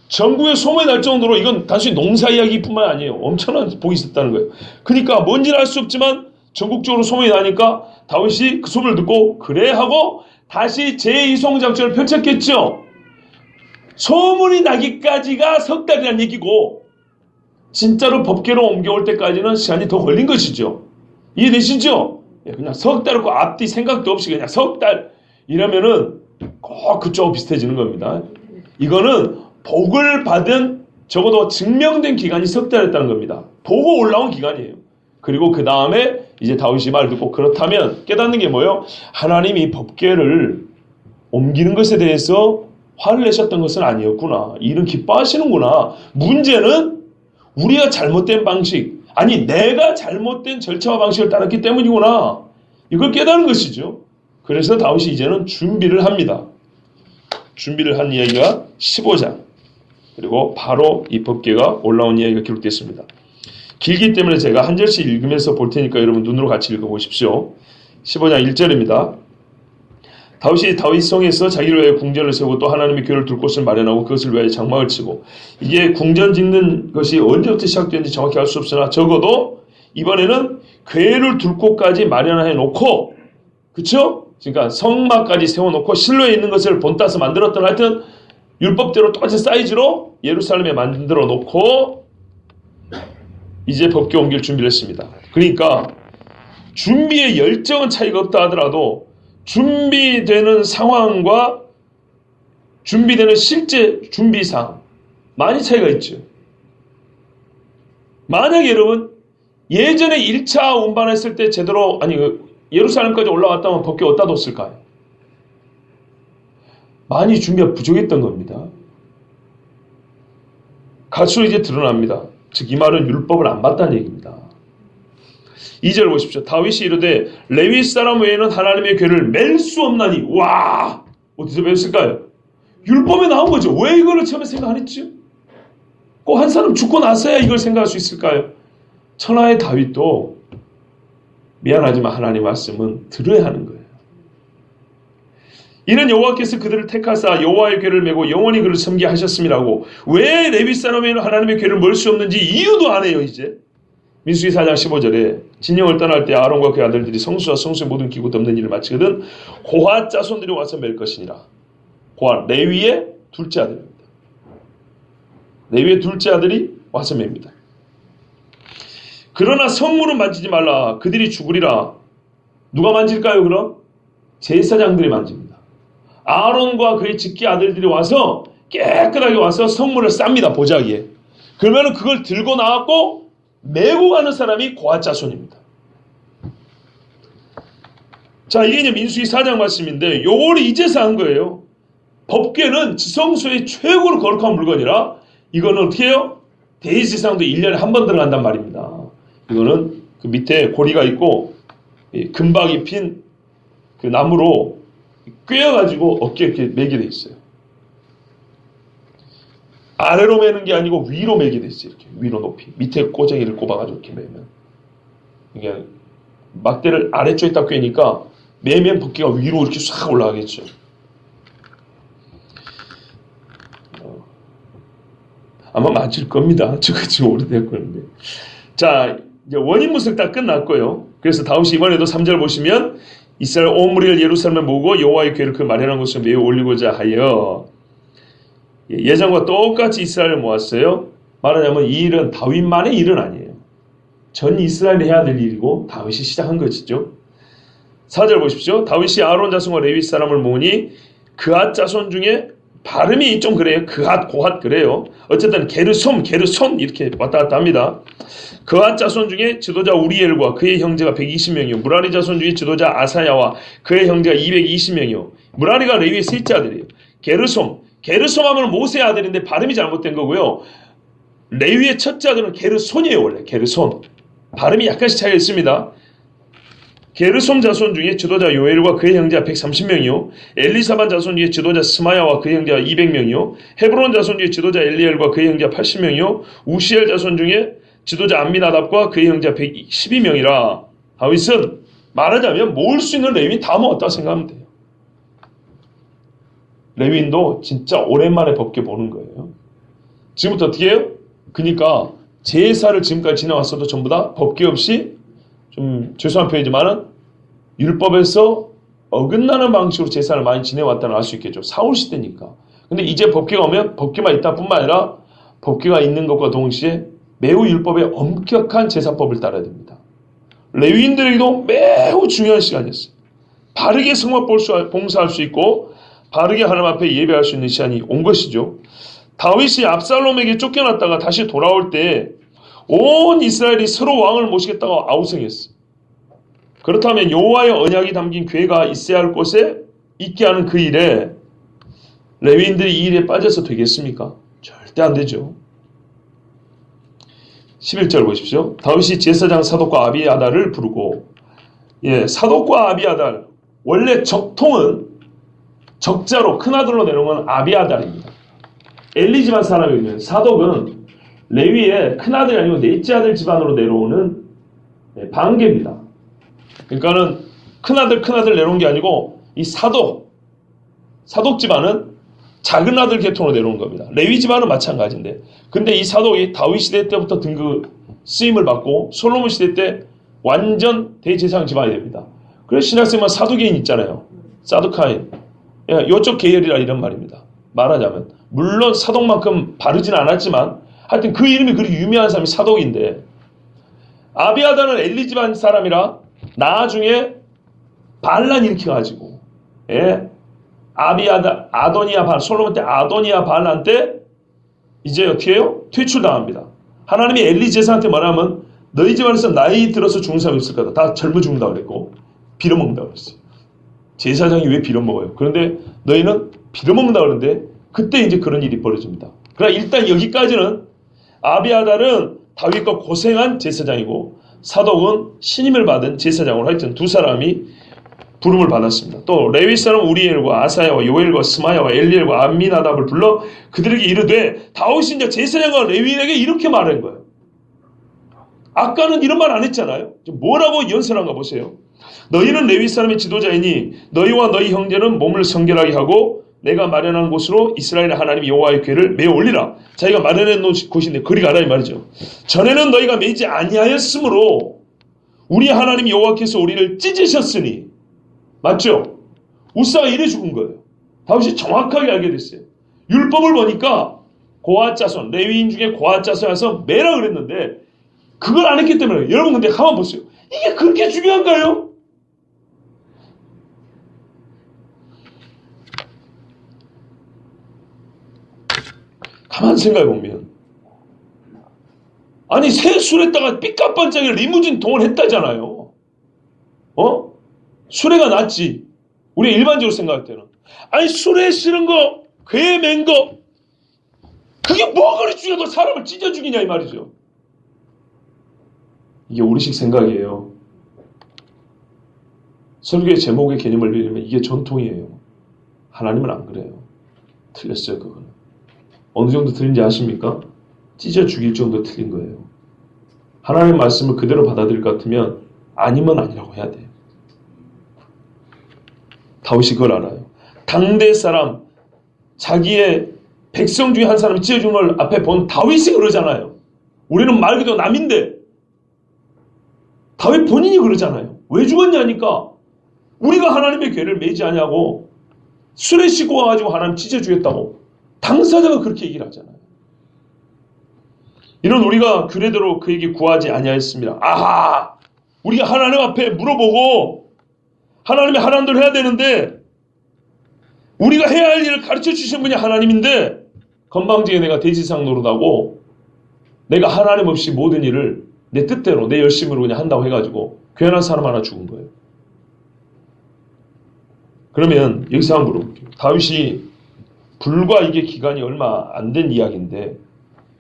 전국에 소문이 날 정도로 이건 단순히 농사 이야기뿐만 아니에요. 엄청난 복이 있었다는 거예요. 그러니까 뭔지는 알 수 없지만 전국적으로 소문이 나니까 다윗이 그 소문을 듣고 그래 하고 다시 제2송작전을 펼쳤겠죠. 소문이 나기까지가 석 달이라는 얘기고 진짜로 법궤로 옮겨올 때까지는 시간이 더 걸린 것이죠. 이해되시죠? 그냥 석 달, 앞뒤 생각도 없이 그냥 석 달 이러면은 꼭 그쪽하고 비슷해지는 겁니다. 이거는 복을 받은 적어도 증명된 기간이 석 달이었다는 겁니다. 보고 올라온 기간이에요. 그리고 그 다음에 이제 다윗이 말 듣고 그렇다면 깨닫는 게 뭐예요? 하나님이 법궤를 옮기는 것에 대해서 화를 내셨던 것은 아니었구나. 이런 기뻐하시는구나. 문제는 우리가 잘못된 방식, 아니 내가 잘못된 절차와 방식을 따랐기 때문이구나. 이걸 깨닫는 것이죠. 그래서 다윗이 이제는 준비를 합니다. 준비를 한 이야기가 15장. 그리고 바로 이 법궤가 올라온 이야기가 기록됐습니다. 길기 때문에 제가 한 절씩 읽으면서 볼 테니까 여러분 눈으로 같이 읽어보십시오. 15장 1절입니다. 다윗이 다윗성에서 자기를 위하여 궁전을 세우고 또 하나님의 궤를 둘 곳을 마련하고 그것을 위하여 장막을 치고, 이게 궁전 짓는 것이 언제부터 시작되는지 정확히 알 수 없으나 적어도 이번에는 궤를 둘 곳까지 마련해 놓고, 그쵸? 그러니까 성막까지 세워놓고 실로에 있는 것을 본따서 만들었던, 하여튼 율법대로 똑같은 사이즈로 예루살렘에 만들어 놓고 이제 법궤 옮길 준비를 했습니다. 그러니까 준비의 열정은 차이가 없다 하더라도 준비되는 상황과 준비되는 실제 준비상 많이 차이가 있죠. 만약에 여러분 예전에 1차 운반했을 때 제대로, 아니 예루살렘까지 올라왔다면 법궤 어디다 뒀을까요? 많이 준비가 부족했던 겁니다. 갈수록 이제 드러납니다. 즉 이 말은 율법을 안 받다는 얘기입니다. 2절 보십시오. 다윗이 이르되 레위 사람 외에는 하나님의 궤를 맬 수 없나니. 와, 어디서 배웠을까요? 율법에 나온 거죠. 왜 이거를 처음에 생각 안 했지? 꼭 한 사람 죽고 나서야 이걸 생각할 수 있을까요? 천하의 다윗도 미안하지만 하나님 말씀은 들어야 하는 거예요. 이는 여호와께서 그들을 택하사 여호와의 궤를 메고 영원히 그를 섬기게 하셨음이라고. 왜 레위 사람에는 하나님의 궤를 멀 수 없는지 이유도 안 해요. 이제 민수기 4장 15절에 진영을 떠날 때 아론과 그의 아들들이 성수와 성수의 모든 기구 덮는 일을 마치거든 고핫 자손들이 와서 맬 것이니라. 고핫, 레위의 둘째 아들입니다. 레위의 둘째 아들이 와서 맵니다. 그러나 성물은 만지지 말라. 그들이 죽으리라. 누가 만질까요? 그럼 제사장들이 만집니다. 아론과 그의 직계 아들들이 와서 깨끗하게 와서 성물을 쌉니다. 보자기에. 그러면 그걸 들고 나왔고 메고 가는 사람이 고핫 자손입니다. 자, 이게 이제 민수기 4장 말씀인데 요거를 이제서 한 거예요. 법궤는 지성소의 최고로 거룩한 물건이라 이거는 어떻게 해요? 대제사장도 1년에 한 번 들어간단 말입니다. 이거는 그 밑에 고리가 있고 금박이 핀 그 나무로 꿰어가지고 어깨에 이렇게 매게 돼 있어요. 아래로 매는 게 아니고 위로 매게 돼 있어요. 이렇게 위로 높이. 밑에 꼬쟁이를 꼽아가지고 이렇게 매면. 이게 막대를 아래쪽에 딱 꿰니까 매면 벗기가 위로 이렇게 싹 올라가겠죠. 아마 맞을 겁니다. 저거 지금 오래됐거든요. 자, 이제 원인 분석 다 끝났고요. 그래서 다윗이 이번에도 3절 보시면 이스라엘 온 무리를 예루살렘에 모으고 여호와의 궤를 그 마련한 곳에 메어 올리고자 하여 예전과 똑같이 이스라엘을 모았어요. 말하자면 이 일은 다윗만의 일은 아니에요. 전 이스라엘이 해야 될 일이고 다윗이 시작한 것이죠. 4절 보십시오. 다윗이 아론 자손과 레위 사람을 모으니 그앗 자손 중에 발음이 좀 그래요. 그앗, 고앗 그래요. 어쨌든 게르솜, 게르손 이렇게 왔다 갔다 합니다. 그앗 자손 중에 지도자 우리엘과 그의 형제가 120명이요. 무라리 자손 중에 지도자 아사야와 그의 형제가 220명이요. 무라리가 레위의 셋째 아들이에요. 게르솜, 게르솜 하면 모세의 아들인데 발음이 잘못된 거고요. 레위의 첫째 아들은 게르손이에요. 원래 게르손. 발음이 약간씩 차이가 있습니다. 게르솜 자손 중에 지도자 요엘과 그의 형제가 130명이요. 엘리사반 자손 중에 지도자 스마야와 그의 형제가 200명이요. 헤브론 자손 중에 지도자 엘리엘과 그의 형제가 80명이요. 우시엘 자손 중에 지도자 암미나답과 그의 형제가 112명이라 다윗은 말하자면 모을 수 있는 레위인 다 모았다고 생각하면 돼요. 레위인도 진짜 오랜만에 법궤 보는 거예요. 지금부터 어떻게 해요? 그러니까 제사를 지금까지 지내왔어도 전부 다 법궤 없이 좀 죄송한 표현이지만은 율법에서 어긋나는 방식으로 제사를 많이 지내왔다는 알 수 있겠죠. 사울 시대니까. 근데 이제 법궤가 오면 법궤만 있다 뿐만 아니라 법궤가 있는 것과 동시에 매우 율법의 엄격한 제사법을 따라야 됩니다. 레위인들에게도 매우 중요한 시간이었어요. 바르게 성막 봉사할 수 있고 바르게 하나님 앞에 예배할 수 있는 시간이 온 것이죠. 다윗이 압살롬에게 쫓겨났다가 다시 돌아올 때 온 이스라엘이 서로 왕을 모시겠다고 아우성했어요. 그렇다면 여호와의 언약이 담긴 궤가 있어야 할 곳에 있게 하는 그 일에 레위인들이 이 일에 빠져서 되겠습니까? 절대 안 되죠. 11절 보십시오. 다윗이 제사장 사독과 아비아달을 부르고 사독과 아비아달 원래 적통은 적자로 큰아들로 내려온 건 아비아달입니다. 엘리 집안 사람이거든요. 사독은 레위의 큰아들이 아니고 넷째 아들 집안으로 내려오는 반계입니다. 그러니까는 큰아들 내려온 게 아니고 이 사독 집안은 작은 아들 계통으로 내려온 겁니다. 레위 집안은 마찬가지인데 근데 이 사독이 다윗 시대 때부터 등급 쓰임을 받고 솔로몬 시대 때 완전 대제사장 집안이 됩니다. 그래서 신학생만 사두개인 있잖아요. 사두카인. 이쪽 계열이라 이런 말입니다. 말하자면 물론 사독만큼 바르진 않았지만 하여튼 그 이름이 그렇게 유명한 사람이 사독인데 아비아달은 엘리 집안 사람이라 나중에 반란 일으켜가지고 아도니아 반 솔로몬 때 아도니아 반란 때 이제 어떻게 해요? 퇴출당합니다. 하나님이 엘리 제사한테 말하면 너희 집안에서 나이 들어서 죽은 사람이 있을 거다. 다 젊어 죽는다고 그랬고 빌어먹는다고 그랬어요. 제사장이 왜 빌어먹어요? 그런데 너희는 빌어먹는다고 그러는데 그때 이제 그런 일이 벌어집니다. 그러나 일단 여기까지는 아비아달은 다윗과 고생한 제사장이고 사독은 신임을 받은 제사장으로 하여튼 두 사람이 부름을 받았습니다. 또 레위 사람 우리엘과 아사야와 요엘과 스마야와 엘리엘과 암미나답을 불러 그들에게 이르되 다윗이 이제 제사장과 레위인에게 이렇게 말한 거예요. 아까는 이런 말 안 했잖아요. 뭐라고 연설한가 보세요. 너희는 레위 사람의 지도자이니 너희와 너희 형제는 몸을 성결하게 하고 내가 마련한 곳으로 이스라엘의 하나님 여호와의 궤를 메어 올리라. 자기가 마련해 놓은 곳인데 그리 가라 이 말이죠. 전에는 너희가 매지 아니하였으므로 우리 하나님 여호와께서 우리를 찢으셨으니 맞죠? 우사가 이래 죽은 거예요. 다윗이 정확하게 알게 됐어요. 율법을 보니까 고앗 자손 레위인 중에 고앗 자손에서 매라 그랬는데 그걸 안 했기 때문에 여러분 근데 가만 보세요. 이게 그렇게 중요한가요? 가만 생각해보면 아니 새 술에다가 삐까뻔쩍이 리무진 동원했다잖아요. 수레가 낫지. 우리 일반적으로 생각할 때는 아니 수레 실은 거 괴 맨 거 그게 뭐가 그리 중요하고 사람을 찢어 죽이냐 이 말이죠. 이게 우리식 생각이에요. 설교의 제목의 개념을 빌리면 이게 전통이에요. 하나님은 안 그래요. 틀렸어요, 그거는. 어느 정도 틀린지 아십니까? 찢어 죽일 정도 틀린 거예요. 하나님의 말씀을 그대로 받아들일 것 같으면 아니면 아니라고 해야 돼요. 다윗이 그걸 알아요. 당대 사람, 자기의 백성 중에 한 사람이 찢어준 걸 앞에 본 다윗이 그러잖아요. 우리는 말 그대로 남인데 다윗 본인이 그러잖아요. 왜 죽었냐니까 우리가 하나님의 괴를 매지 않냐고 술에 씻고 와가지고 하나님 찢어주겠다고 당사자가 그렇게 얘기를 하잖아요. 이런 우리가 그대로 그에게 구하지 아니하였습니다. 아하! 우리가 하나님 앞에 물어보고 하나님의 하나님대로 해야 되는데 우리가 해야 할 일을 가르쳐 주신 분이 하나님인데 건방지게 내가 대지상 노릇하고 내가 하나님 없이 모든 일을 내 뜻대로 내 열심으로 그냥 한다고 해가지고 괜한 사람 하나 죽은 거예요. 그러면 여기서 한번 물어볼게요. 다윗이 불과 이게 기간이 얼마 안 된 이야기인데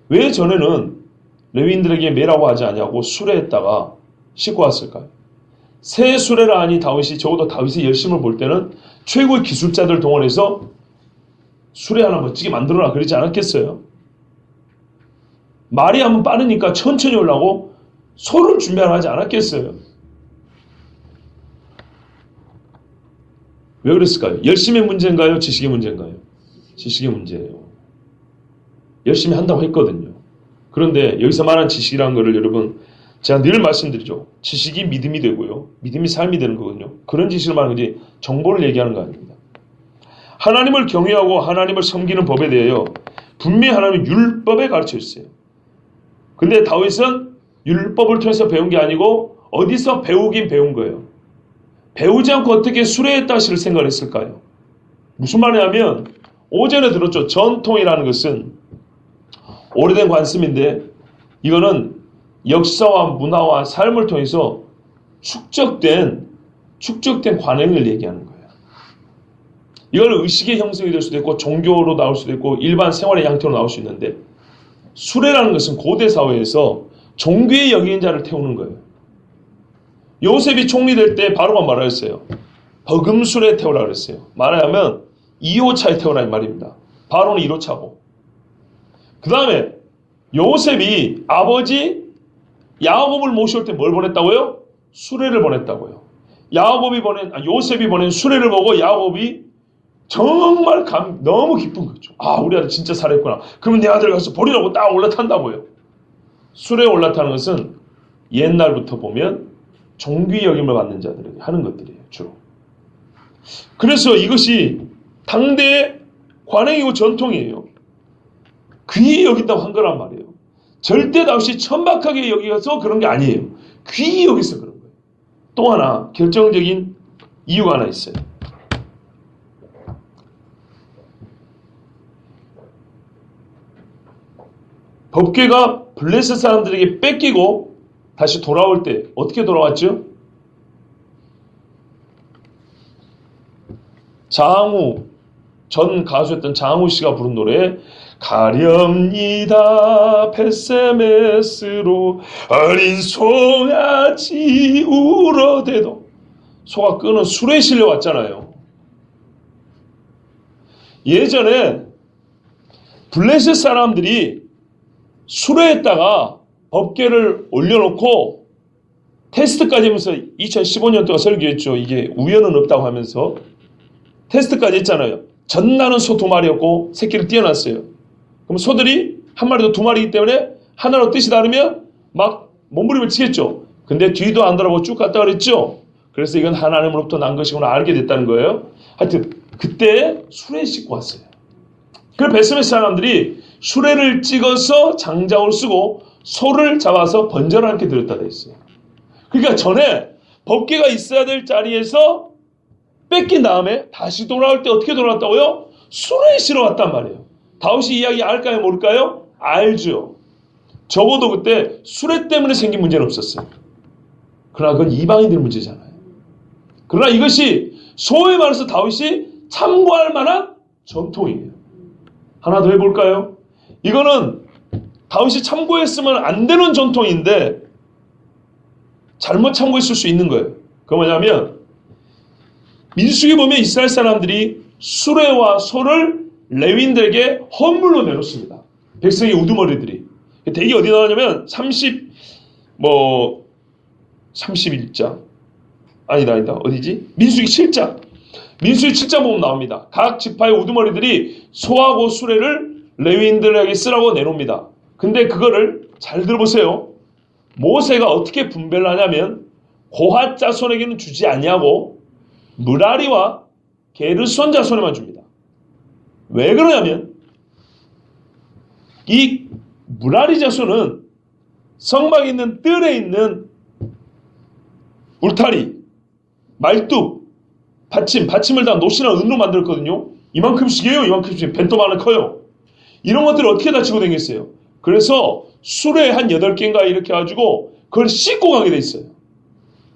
왜 전에는 레위인들에게 매라고 하지 않냐고 수레했다가 싣고 왔을까요? 새 수레라 하니 다윗이 적어도 다윗의 열심을 볼 때는 최고의 기술자들 동원해서 수레 하나 멋지게 만들어라 그러지 않았겠어요? 말이 하면 빠르니까 천천히 오려고 소를 준비하라 하지 않았겠어요? 왜 그랬을까요? 열심의 문제인가요? 지식의 문제인가요? 지식의 문제예요. 열심히 한다고 했거든요. 그런데 여기서 말한 지식이라는 것을 여러분 제가 늘 말씀드리죠. 지식이 믿음이 되고요. 믿음이 삶이 되는 거거든요. 그런 지식을 말하는 거지 정보를 얘기하는 거 아닙니다. 하나님을 경외하고 하나님을 섬기는 법에 대하여 분명히 하나님은 율법에 가르쳐 있어요. 근데 다윗은 율법을 통해서 배운 게 아니고 어디서 배우긴 배운 거예요. 배우지 않고 어떻게 수레했다 하실 생각을 했을까요? 무슨 말이냐면 오전에 들었죠. 전통이라는 것은 오래된 관습인데 이거는 역사와 문화와 삶을 통해서 축적된 관행을 얘기하는 거예요. 이걸 의식의 형성이 될 수도 있고 종교로 나올 수도 있고 일반 생활의 양태로 나올 수 있는데 수레라는 것은 고대 사회에서 종교의 여기인 자를 태우는 거예요. 요셉이 총리 될 때 바로가 말하였어요. 버금수레 태우라 그랬어요. 말하자면 2호차에 태우라 이 말입니다. 바로는 1호차고. 그 다음에 요셉이 아버지 야곱을 모셔올 때 뭘 보냈다고요? 수레를 보냈다고요. 요셉이 보낸 수레를 보고 야곱이 정말 너무 기쁜 거죠. 아, 우리 아들 진짜 살았구나. 그러면 내 아들 가서 보리라고 딱 올라탄다고요. 수레에 올라타는 것은 옛날부터 보면 종귀 여김을 받는 자들에게 하는 것들이에요. 주로. 그래서 이것이 당대의 관행이고 전통이에요. 귀히 여긴다고 한 거란 말이에요. 절대 다윗이 천박하게 여기서 그런 게 아니에요. 귀히 여기서 그런 거예요. 또 하나 결정적인 이유가 하나 있어요. 법궤가 블레셋 사람들에게 뺏기고 다시 돌아올 때 어떻게 돌아왔죠? 장우, 전 가수였던 장우 씨가 부른 노래 가렵니다 베세메스로 어린 송아지 울어대도 소가 끄는 술에 실려왔잖아요. 예전에 블레셋 사람들이 수레에다가 법궤를 올려놓고 테스트까지 하면서 2015년 동안 설교했죠. 이게 우연은 없다고 하면서 테스트까지 했잖아요. 전나는 소 2마리였고 새끼를 띄어놨어요. 그럼 소들이 한 마리도 2마리이기 때문에 하나로 뜻이 다르면 막 몸부림을 치겠죠. 근데 뒤도 안 돌아보고 쭉 갔다 그랬죠. 그래서 이건 하나님으로부터 난 것이구나 알게 됐다는 거예요. 하여튼 그때 수레에 싣고 왔어요. 그래서 베스메스 사람들이 수레를 찍어서 장작을 쓰고 소를 잡아서 번제를 함께 드렸다 돼 있어요. 그러니까 전에 법궤가 있어야 될 자리에서 뺏긴 다음에 다시 돌아올 때 어떻게 돌아왔다고요? 수레에 실어 왔단 말이에요. 다윗이 이야기 알까요? 모를까요? 알죠. 적어도 그때 수레 때문에 생긴 문제는 없었어요. 그러나 그건 이방인들 문제잖아요. 그러나 이것이 소위 말해서 다윗이 참고할 만한 전통이에요. 하나 더 해볼까요? 이거는 다윗이 참고했으면 안 되는 전통인데 잘못 참고했을 수 있는 거예요. 그거 뭐냐면 민수기 보면 이스라엘 사람들이 수레와 소를 레위인들에게 헌물로 내놓습니다. 백성의 우두머리들이. 대개 어디 나오냐면 31장 아니다 어디지? 민수기 7장. 민수기 7장 보면 나옵니다. 각 지파의 우두머리들이 소하고 수레를 레위인들에게 쓰라고 내놓습니다. 근데 그거를 잘 들어보세요. 모세가 어떻게 분배를 하냐면 고핫 자손에게는 주지 아니하고 무라리와 게르손 자손에만 줍니다. 왜 그러냐면 이 무라리 자손은 성막에 있는 뜰에 있는 울타리, 말뚝, 받침을 다 노시나 은으로 만들었거든요. 이만큼씩이에요. 이만큼씩. 벤토만은 커요. 이런 것들을 어떻게 다 치고 다녔어요? 그래서 수레 한 8개인가 이렇게 해가지고 그걸 싣고 가게 돼 있어요.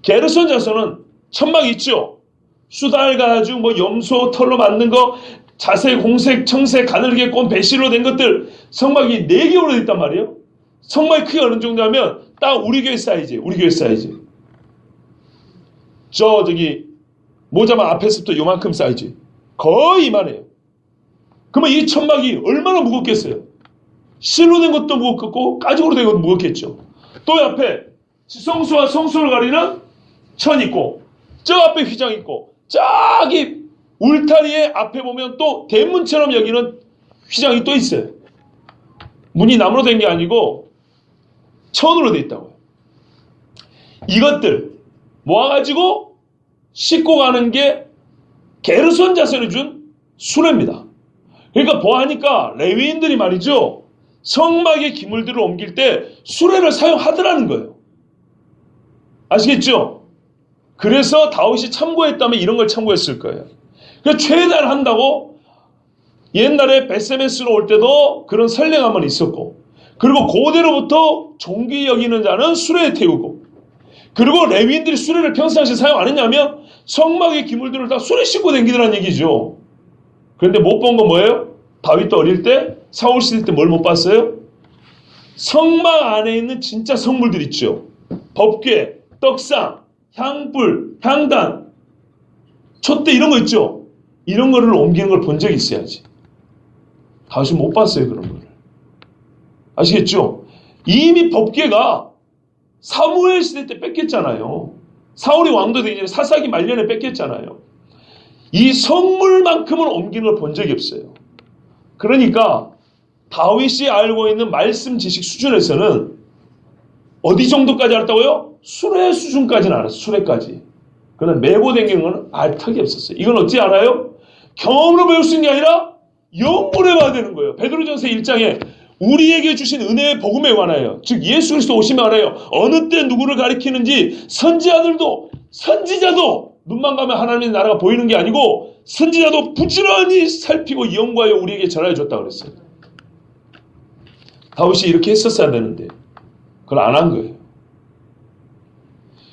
게르손 자손은 천막이 있죠. 수달 가지고 염소 털로 만든 거, 자색, 홍색, 청색, 가늘게 꼰 배실로 된 것들, 성막이 4개로 돼 있단 말이에요. 성막의 크기가 어느 정도 하면 딱 우리 교회 사이즈. 저기 모자만 앞에서부터 요만큼 사이즈. 거의 이만해요. 그러면 이 천막이 얼마나 무겁겠어요? 실로 된 것도 무겁고 가죽으로 된 것도 무겁겠죠. 또 옆에 성소와 성소를 가리는 천 있고, 저 앞에 휘장 있고, 저기 울타리에 앞에 보면 또 대문처럼 여기는 휘장이 또 있어요. 문이 나무로 된 게 아니고 천으로 돼 있다고요. 이것들 모아가지고 싣고 가는 게 게르손 자손이 준 수레입니다. 그러니까 보아하니까 레위인들이 말이죠. 성막의 기물들을 옮길 때 수레를 사용하더라는 거예요. 아시겠죠? 그래서 다윗이 참고했다면 이런 걸 참고했을 거예요. 그래서 최대한 한다고 옛날에 베세메스로 올 때도 그런 설령 한번 있었고, 그리고 고대로부터 종기 여기는 자는 수레에 태우고, 그리고 레위인들이 수레를 평상시에 사용 안 했냐면 성막의 기물들을 다 수레 싣고 다니더라는 얘기죠. 그런데 못 본 건 뭐예요? 다윗도 어릴 때, 사울 시대 때 뭘 못 봤어요? 성막 안에 있는 진짜 성물들 있죠. 법궤, 떡상, 향불, 향단, 촛대 이런 거 있죠. 이런 거를 옮기는 걸 본 적이 있어야지. 다윗이 못 봤어요, 그런 거를. 아시겠죠? 이미 법궤가 사무엘 시대 때 뺏겼잖아요. 사울이 왕도 되기 전에 사사기 말년에 뺏겼잖아요. 이 성물만큼은 옮기는 걸 본 적이 없어요. 그러니까 다윗이 알고 있는 말씀 지식 수준에서는 어디 정도까지 알았다고요? 수레 수준까지는 알았어요. 수레까지. 그러나 메고 다니는 건 알 턱이 없었어요. 이건 어찌 알아요? 경험으로 배울 수 있는 게 아니라 연구를 해봐야 되는 거예요. 베드로전서 1장에 우리에게 주신 은혜의 복음에 관하여, 즉 예수 그리스도 오심에 관하여 어느 때 누구를 가리키는지 선지자도 눈만 가면 하나님의 나라가 보이는 게 아니고 선지자도 부지런히 살피고 연구하여 우리에게 전하여 줬다고 그랬어요. 다윗이 이렇게 했었어야 되는데 그걸 안 한 거예요.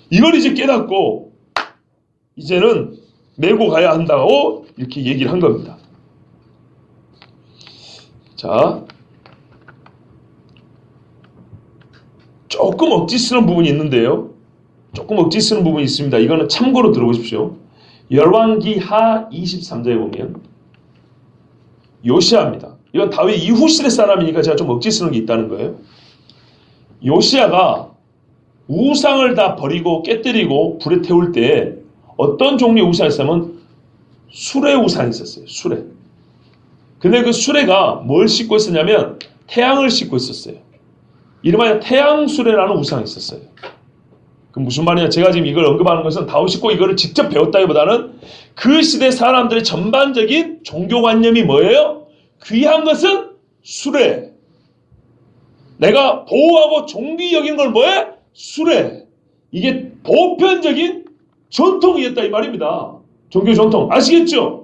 이걸 이제 깨닫고 이제는 메고 가야 한다고 이렇게 얘기를 한 겁니다. 자, 조금 억지 쓰는 부분이 있는데요. 조금 억지 쓰는 부분이 있습니다. 이거는 참고로 들어보십시오. 열왕기하 23장에 보면 요시야입니다. 이건 다윗 이후 시대 사람이니까 제가 좀 억지 쓰는 게 있다는 거예요. 요시야가 우상을 다 버리고 깨뜨리고 불에 태울 때 어떤 종류의 우상이 있었냐면 수레 우상이 있었어요. 수레. 근데 그 수레가 뭘 싣고 있었냐면 태양을 싣고 있었어요. 이름하여 태양수레라는 우상이 있었어요. 그 무슨 말이냐? 제가 지금 이걸 언급하는 것은 다윗이 꼭 이거를 직접 배웠다기보다는 그 시대 사람들의 전반적인 종교관념이 뭐예요? 귀한 것은 수레. 내가 보호하고 존귀 여긴 걸 뭐해? 수레. 이게 보편적인 전통이었다 이 말입니다. 종교 전통. 아시겠죠?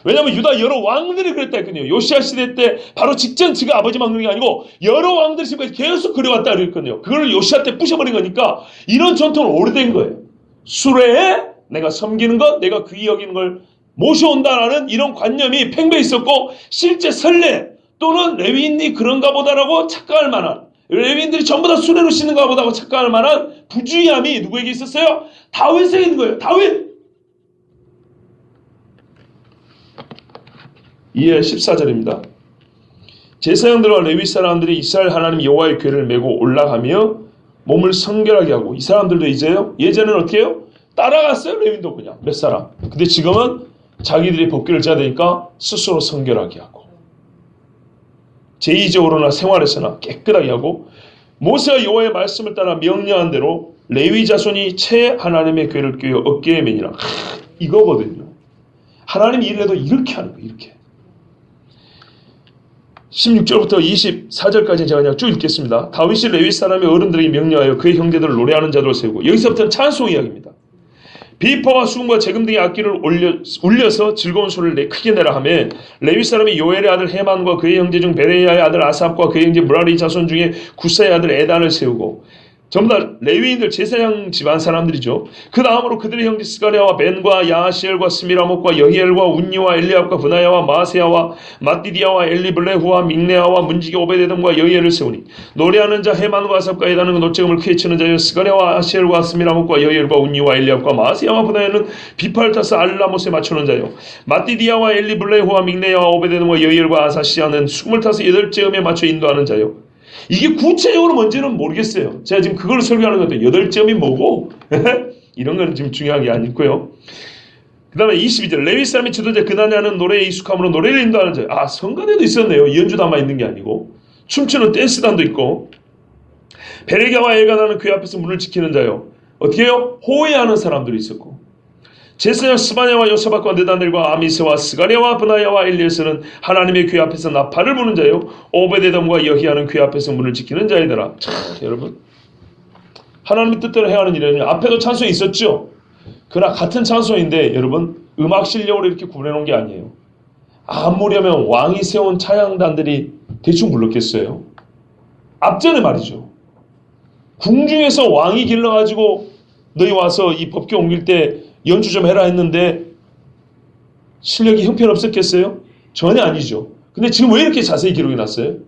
왜냐하면 유다 여러 왕들이 그랬다 했거든요. 요시야 시대 때 바로 직전 지가 아버지만 그런 게 아니고 여러 왕들이 지금까지 계속 그려왔다 그랬거든요. 그걸 요시야 때 부셔버린 거니까 이런 전통은 오래된 거예요. 수레에 내가 섬기는 것, 내가 귀히 여기는 걸 모셔온다라는 이런 관념이 팽배해 있었고, 실제 설례 또는 레위인이 그런가 보다라고 착각할 만한, 레위인들이 전부 다 수레로 싣는가 보다고 착각할 만한 부주의함이 누구에게 있었어요? 다윗에게 있는 거예요. 다윗! 2의 14절입니다. 제사장들과 레위 사람들이 이스라엘 하나님 여호와의 궤를 메고 올라가며 몸을 성결하게 하고, 이 사람들도 이제요, 예전에는 어떻게 해요? 따라갔어요. 레위인도 그냥 몇 사람. 근데 지금은 자기들이 법궤를 져야 되니까 스스로 성결하게 하고, 제의적으로나 생활에서나 깨끗하게 하고, 모세가 여호와의 말씀을 따라 명령한 대로 레위 자손이 채 하나님의 궤를 꿰어 어깨에 매니라. 이거거든요. 하나님이 일을 해도 이렇게 하는 거예요. 이렇게. 16절부터 24절까지 제가 그냥 쭉 읽겠습니다. 다윗이 레위 사람의 어른들에게 명령하여 그의 형제들을 노래하는 자들을 세우고, 여기서부터는 찬송 이야기입니다. 비파와 수금과 재금 등의 악기를 울려서 즐거운 소리를 크게 내라 하며, 레위 사람이 요엘의 아들 헤만과 그의 형제 중 베레야의 아들 아삽과 그의 형제 무라리 자손 중에 구사의 아들 에단을 세우고, 전부 다 레위인들 제사장 집안 사람들이죠. 그 다음으로 그들의 형제 스가랴와 벤과 야하시엘과 스미라목과 여히엘과 운니와 엘리압과 브나야와 마세야와 마띠디아와 엘리블레후와 믹네아와 문지기 오베데돔과 여히엘을 세우니, 노래하는 자 헤만과 아삽과 에단은 노재금을 크게 치는 자여, 스가랴와 아시엘과 스미라목과 여히엘과 운니와 엘리압과 마세야와 브나야는 비파를 타서 알라못에 맞추는 자요, 마띠디아와 엘리블레후와 믹네아와 오베데돔과 여히엘과 아사시아는 숨을 타서 8제음에 맞춰 인도하는 자요. 이게 구체적으로 뭔지는 모르겠어요. 제가 지금 그걸 설교하는 것도 8점이 뭐고 이런 건 지금 중요한 게 아니고요. 그 다음에 22절, 레위 사람의 지도자 그나냐는 노래에 익숙함으로 노래를 인도하는 자예요. 아, 성가대도 있었네요. 연주단만 있는 게 아니고 춤추는 댄스단도 있고, 베레가와 엘가나는 그 앞에서 문을 지키는 자요. 어떻게 해요? 호위하는 사람들이 있었고, 제사장 스바냐와 요사박과 느다넬과 아미스와 스가랴와 브나야와 엘리에스는 하나님의 궤 앞에서 나팔을 부는 자요, 오베데돔과 여히야는 궤 앞에서 문을 지키는 자이더라. 참, 여러분, 하나님의 뜻대로 해야 하는 일에는 앞에도 찬송이 있었죠. 그러나 같은 찬송인데 여러분, 음악 실력으로 이렇게 구분해 놓은 게 아니에요. 아무려면 왕이 세운 찬양단들이 대충 불렀겠어요? 앞전에 말이죠. 궁중에서 왕이 길러가지고 너희 와서 이 법궤 옮길 때 연주 좀 해라 했는데 실력이 형편없었겠어요? 전혀 아니죠. 근데 지금 왜 이렇게 자세히 기록이 났어요?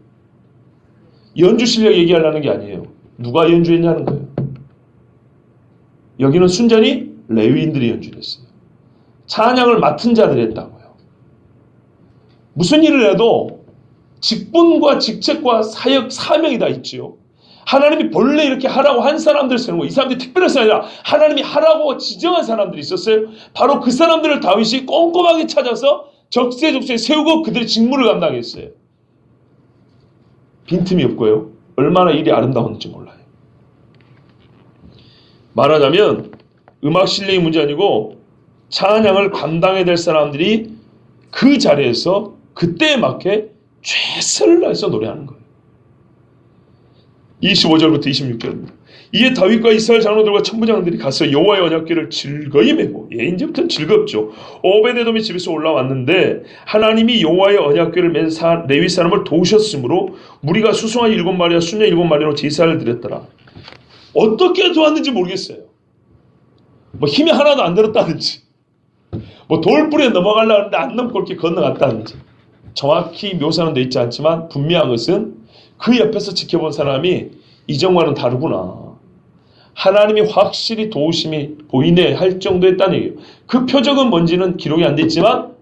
연주 실력 얘기하려는 게 아니에요. 누가 연주했냐는 거예요. 여기는 순전히 레위인들이 연주했어요. 찬양을 맡은 자들이 했다고요. 무슨 일을 해도 직분과 직책과 사역, 사명이 다 있지요. 하나님이 본래 이렇게 하라고 한 사람들 쓰는 거예요. 이 사람들이 특별해서 아니라 하나님이 하라고 지정한 사람들이 있었어요. 바로 그 사람들을 다윗이 꼼꼼하게 찾아서 적세적소에 세우고 그들의 직무를 감당했어요. 빈틈이 없고요. 얼마나 일이 아름다웠는지 몰라요. 말하자면 음악 실력이 문제 아니고 찬양을 감당해야 될 사람들이 그 자리에서 그때에 맞게 최선을 다해서 노래하는 거예요. 25절부터 26절입니다. 이에 다윗과 이스라엘 장로들과 천부장들이 가서 여호와의 언약궤를 즐거이 메고, 이제부터는 즐겁죠. 오베데돔의 집에서 올라왔는데 하나님이 여호와의 언약궤를 맨 레위 사람을 도우셨으므로 무리가 수송아지 7마리와 순양 7마리로 제사를 드렸더라. 어떻게 도왔는지 모르겠어요. 뭐 힘이 하나도 안 들었다든지, 뭐 돌뿌리에 넘어가려고 하는데 안 넘고 이렇게 건너갔다든지, 정확히 묘사는 되어 있지 않지만 분명한 것은 그 옆에서 지켜본 사람이 이전과는 다르구나, 하나님이 확실히 도우심이 보이네 할 정도였다는 얘기예요. 그 표적은 뭔지는 기록이 안 돼 있지만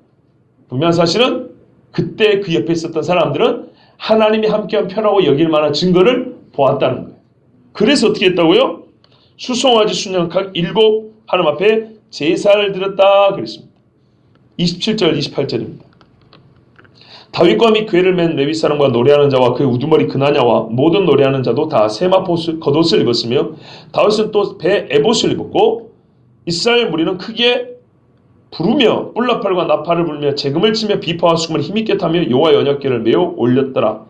분명한 사실은 그때 그 옆에 있었던 사람들은 하나님이 함께한 편하고 여길 만한 증거를 보았다는 거예요. 그래서 어떻게 했다고요? 수송아지 순양각 7 하나님 앞에 제사를 드렸다 그랬습니다. 27절 28절입니다. 다윗과 및 궤를 맨 레위 사람과 노래하는 자와 그의 우두머리 그나냐와 모든 노래하는 자도 다 세마포 겉옷을 입었으며, 다윗은 또 배 에봇을 입었고, 이스라엘 무리는 크게 부르며 뿔나팔과 나팔을 불며 재금을 치며 비파와 수금을 힘있게 타며 여호와의 언약궤를 메어 올렸더라.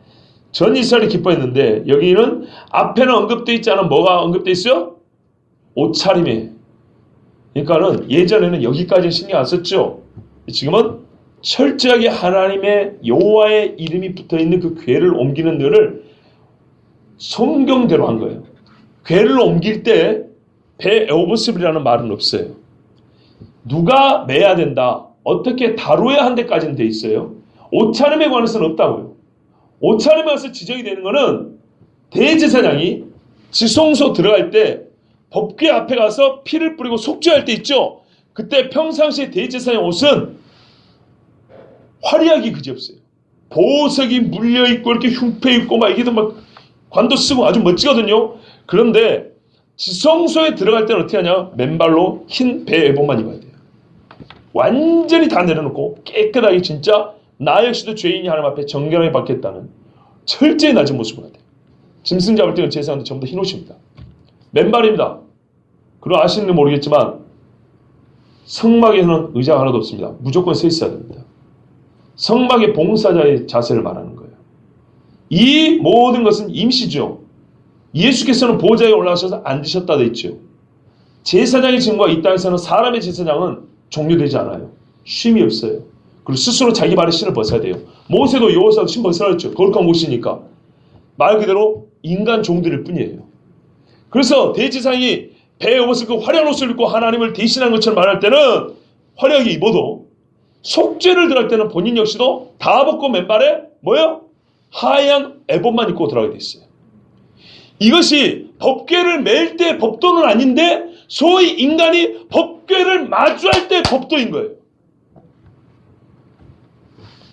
전 이스라엘이 기뻐했는데, 여기는 앞에는 언급되어 있지 않은 뭐가 언급되어 있어요? 옷차림에. 그러니까는 예전에는 여기까지는 신경 안 썼죠. 지금은 철저하게 하나님의 여호와의 이름이 붙어있는 그 궤를 옮기는 일을 성경대로 한 거예요. 궤를 옮길 때 배 에오브스이라는 말은 없어요. 누가 매야 된다, 어떻게 다뤄야 한 데까지는 돼 있어요. 옷차림에 관해서는 없다고요. 옷차림에 관해서 지적이 되는 거는 대제사장이 지성소 들어갈 때 법궤 앞에 가서 피를 뿌리고 속죄할 때 있죠. 그때 평상시에 대제사장 옷은 화려하기 그지없어요. 보석이 물려있고 이렇게 흉패있고 막 이게 막 관도 쓰고 아주 멋지거든요. 그런데 지성소에 들어갈 때는 어떻게 하냐? 맨발로 흰 배 에봇만 입어야 돼요. 완전히 다 내려놓고 깨끗하게 진짜 나 역시도 죄인이 하나님 앞에 정결하게 받겠다는 철저히 낮은 모습을 해야 돼요. 짐승 잡을 때는 제사장도 전부 다 흰 옷입니다. 맨발입니다. 그리고 아시는지 모르겠지만 성막에는 의자가 하나도 없습니다. 무조건 서 있어야 됩니다. 성막의 봉사자의 자세를 말하는 거예요. 이 모든 것은 임시죠. 예수께서는 보좌에 올라가셔서 앉으셨다 돼 있죠. 제사장의 직무가 이 땅에서는 사람의 제사장은 종료되지 않아요. 쉼이 없어요. 그리고 스스로 자기 발에 신을 벗어야 돼요. 모세도 여호사도 신 벗으라 했죠. 거룩한 옷이니까. 말 그대로 인간 종들일 뿐이에요. 그래서 대제사장이 배에 옷을 그 화려한 옷을 입고 하나님을 대신한 것처럼 말할 때는 화려하게 입어도 속죄를 들어갈 때는 본인 역시도 다 벗고 맨발에 뭐요? 하얀 에봇만 입고 들어가게 돼 있어요. 이것이 법궤를 맬 때 법도는 아닌데 소위 인간이 법궤를 마주할 때 법도인 거예요.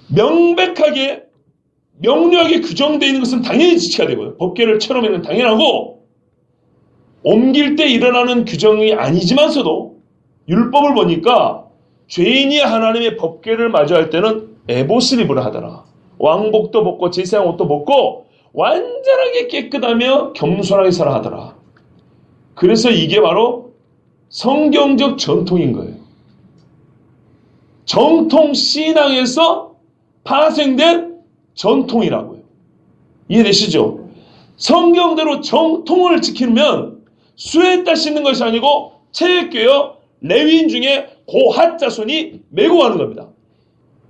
명백하게 명료하게 규정되어 있는 것은 당연히 지켜야 되고요. 법궤를 처럼 하는 당연하고 옮길 때 일어나는 규정이 아니지만서도 율법을 보니까 죄인이 하나님의 법궤를 마주할 때는 에봇을 입으라 하더라. 왕복도 벗고 제사장 옷도 벗고 완전하게 깨끗하며 겸손하게 살아 하더라. 그래서 이게 바로 성경적 전통인 거예요. 정통 신앙에서 파생된 전통이라고요. 이해되시죠? 성경대로 정통을 지키면 수에 따라 씻는 것이 아니고 체액교여 레위인 중에 고핫 자손이 메고 가는 겁니다.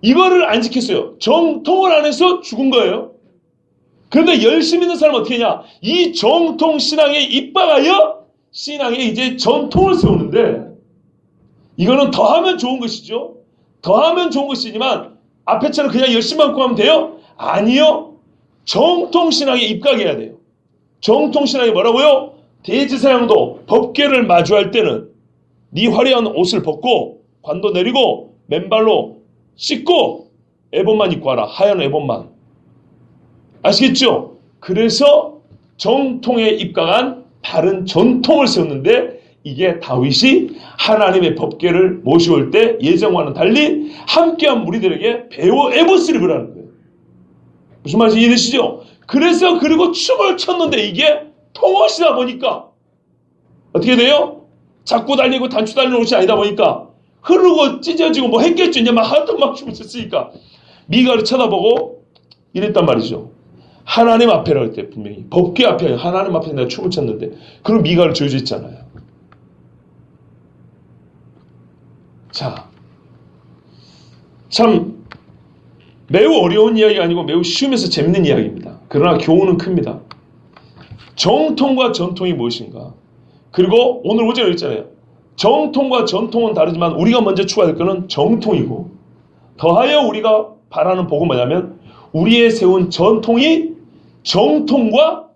이거를 안 지켰어요. 정통을 안 해서 죽은 거예요. 그런데 열심히 있는 사람은 어떻게 하냐? 이 정통 신앙에 입박하여 신앙에 이제 전통을 세우는데 이거는 더하면 좋은 것이죠. 더하면 좋은 것이지만 앞에처럼 그냥 열심히 하고 하면 돼요? 아니요. 정통 신앙에 입각해야 돼요. 정통 신앙이 뭐라고요? 대제사장도 법궤를 마주할 때는 네 화려한 옷을 벗고 관도 내리고 맨발로 씻고 에봇만 입고 와라. 하얀 에봇만. 아시겠죠? 그래서 정통에 입각한 바른 전통을 세웠는데 이게 다윗이 하나님의 법궤를 모셔올 때 예정과는 달리 함께한 무리들에게 배워 에봇을 입으라는 거예요. 무슨 말인지 이해되시죠? 그래서 그리고 춤을 췄는데 이게 통옷이다 보니까 어떻게 돼요? 잡고 달리고 단추 달리는 옷이 아니다 보니까 흐르고 찢어지고 뭐 했겠죠. 이제 막 하도 막 춤을 췄으니까 미가를 쳐다보고 이랬단 말이죠. 하나님 앞에라고 했대. 분명히 법궤 앞에 하나님 앞에 내가 춤을 췄는데 그럼 미가를 저주했잖아요. 자, 참 매우 어려운 이야기가 아니고 매우 쉬우면서 재밌는 이야기입니다. 그러나 교훈은 큽니다. 정통과 전통이 무엇인가? 그리고 오늘 오전에 했잖아요. 정통과 전통은 다르지만 우리가 먼저 추구할 것은 정통이고 더하여 우리가 바라는 복은 뭐냐면 우리의 세운 전통이 정통과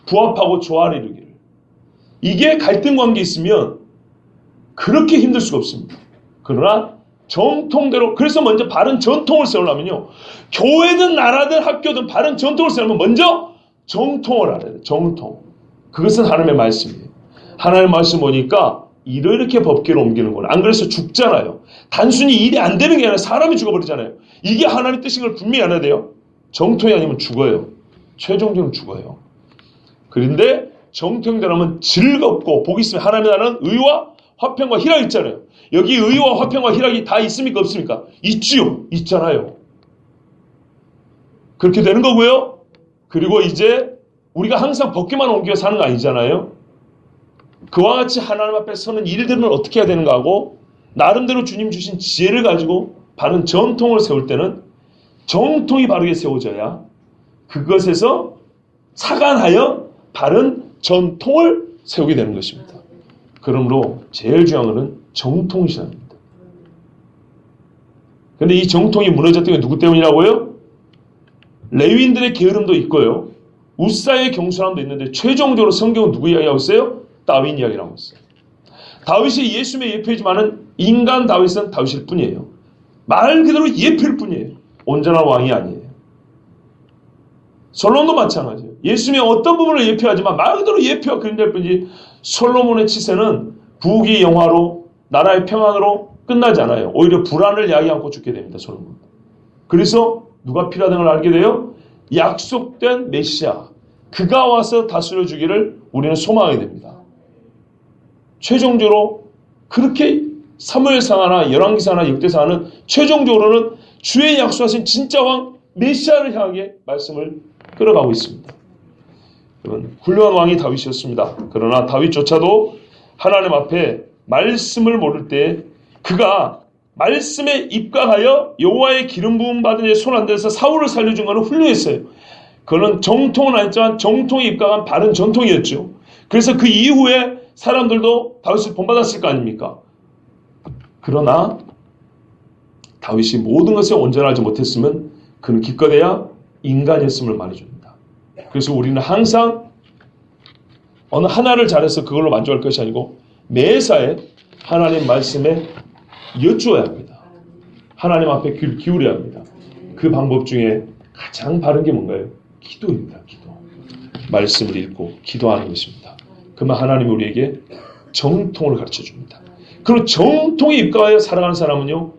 부합하고 조화를 이루기를. 이게 갈등 관계 있으면 그렇게 힘들 수가 없습니다. 그러나 정통대로 그래서 먼저 바른 전통을 세우려면요. 교회든 나라든 학교든 바른 전통을 세우려면 먼저 정통을 알아야 돼요. 정통. 그것은 하나님의 말씀이에요. 하나님의 말씀 보니까 이렇게 법궤로 옮기는 거는 안 그래서 죽잖아요. 단순히 일이 안 되는 게 아니라 사람이 죽어버리잖아요. 이게 하나님 뜻인 걸 분명히 알아야 돼요. 정통이 아니면 죽어요. 최종적으로 죽어요. 그런데 정통대로면 즐겁고 복이 있으면 하나님의 나라는 의와 화평과 희락이 있잖아요. 여기 의와 화평과 희락이 다 있습니까? 없습니까? 있지요. 있잖아요. 그렇게 되는 거고요. 그리고 이제 우리가 항상 법궤만 옮겨 사는 거 아니잖아요. 그와 같이 하나님 앞에 서는 일들은 어떻게 해야 되는가 하고 나름대로 주님 주신 지혜를 가지고 바른 전통을 세울 때는 정통이 바르게 세워져야 그것에서 착안하여 바른 전통을 세우게 되는 것입니다. 그러므로 제일 중요한 것은 정통신앙입니다. 그런데 이 정통이 무너졌던 게 누구 때문이라고요? 레위인들의 게으름도 있고요. 우사의 경솔함도 있는데 최종적으로 성경은 누구 이야기하고 있어요? 다윗 이야기라고 있어요. 다윗이 예수님의 예표이지만은 인간 다윗은 다윗일 뿐이에요. 말 그대로 예표일 뿐이에요. 온전한 왕이 아니에요. 솔로몬도 마찬가지예요. 예수님의 어떤 부분을 예표하지만 말 그대로 예표와 그림자일 뿐이지 솔로몬의 치세는 부귀 영화로 나라의 평안으로 끝나지 않아요. 오히려 불안을 야기 안고 죽게 됩니다. 솔로몬. 그래서 누가 필요하다는 걸 알게 돼요? 약속된 메시아 그가 와서 다스려 주기를 우리는 소망하게 됩니다. 최종적으로 그렇게 사무엘상하나 열왕기사나 역대사는 최종적으로는 주의 약속하신 진짜 왕 메시아를 향하게 말씀을 끌어가고 있습니다. 여러분, 훌륭한 왕이 다윗이었습니다. 그러나 다윗조차도 하나님 앞에 말씀을 모를 때 그가 말씀에 입각하여 여호와의 기름 부음 받은 손 안 대서 사울을 살려준 것은 훌륭했어요. 그거는 정통은 아니지만 정통에 입각한 바른 전통이었죠. 그래서 그 이후에 사람들도 다윗을 본받았을 거 아닙니까? 그러나 다윗이 모든 것에 온전하지 못했으면 그는 기껏해야 인간이었음을 말해줍니다. 그래서 우리는 항상 어느 하나를 잘해서 그걸로 만족할 것이 아니고 매사에 하나님 말씀에 여쭈어야 합니다. 하나님 앞에 귀를 기울여야 합니다. 그 방법 중에 가장 바른 게 뭔가요? 기도입니다. 기도. 말씀을 읽고 기도하는 것입니다. 그러면 하나님이 우리에게 정통을 가르쳐줍니다. 그리고 정통에 입각하여 살아가는 사람은요,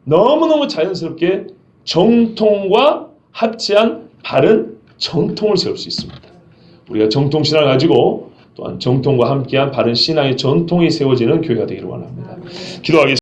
너무너무 자연스럽게 정통과 합치한 바른 정통을 세울 수 있습니다. 우리가 정통신앙을 가지고 또한 정통과 함께한 바른 신앙의 전통이 세워지는 교회가 되기를 원합니다. 기도하겠습니다.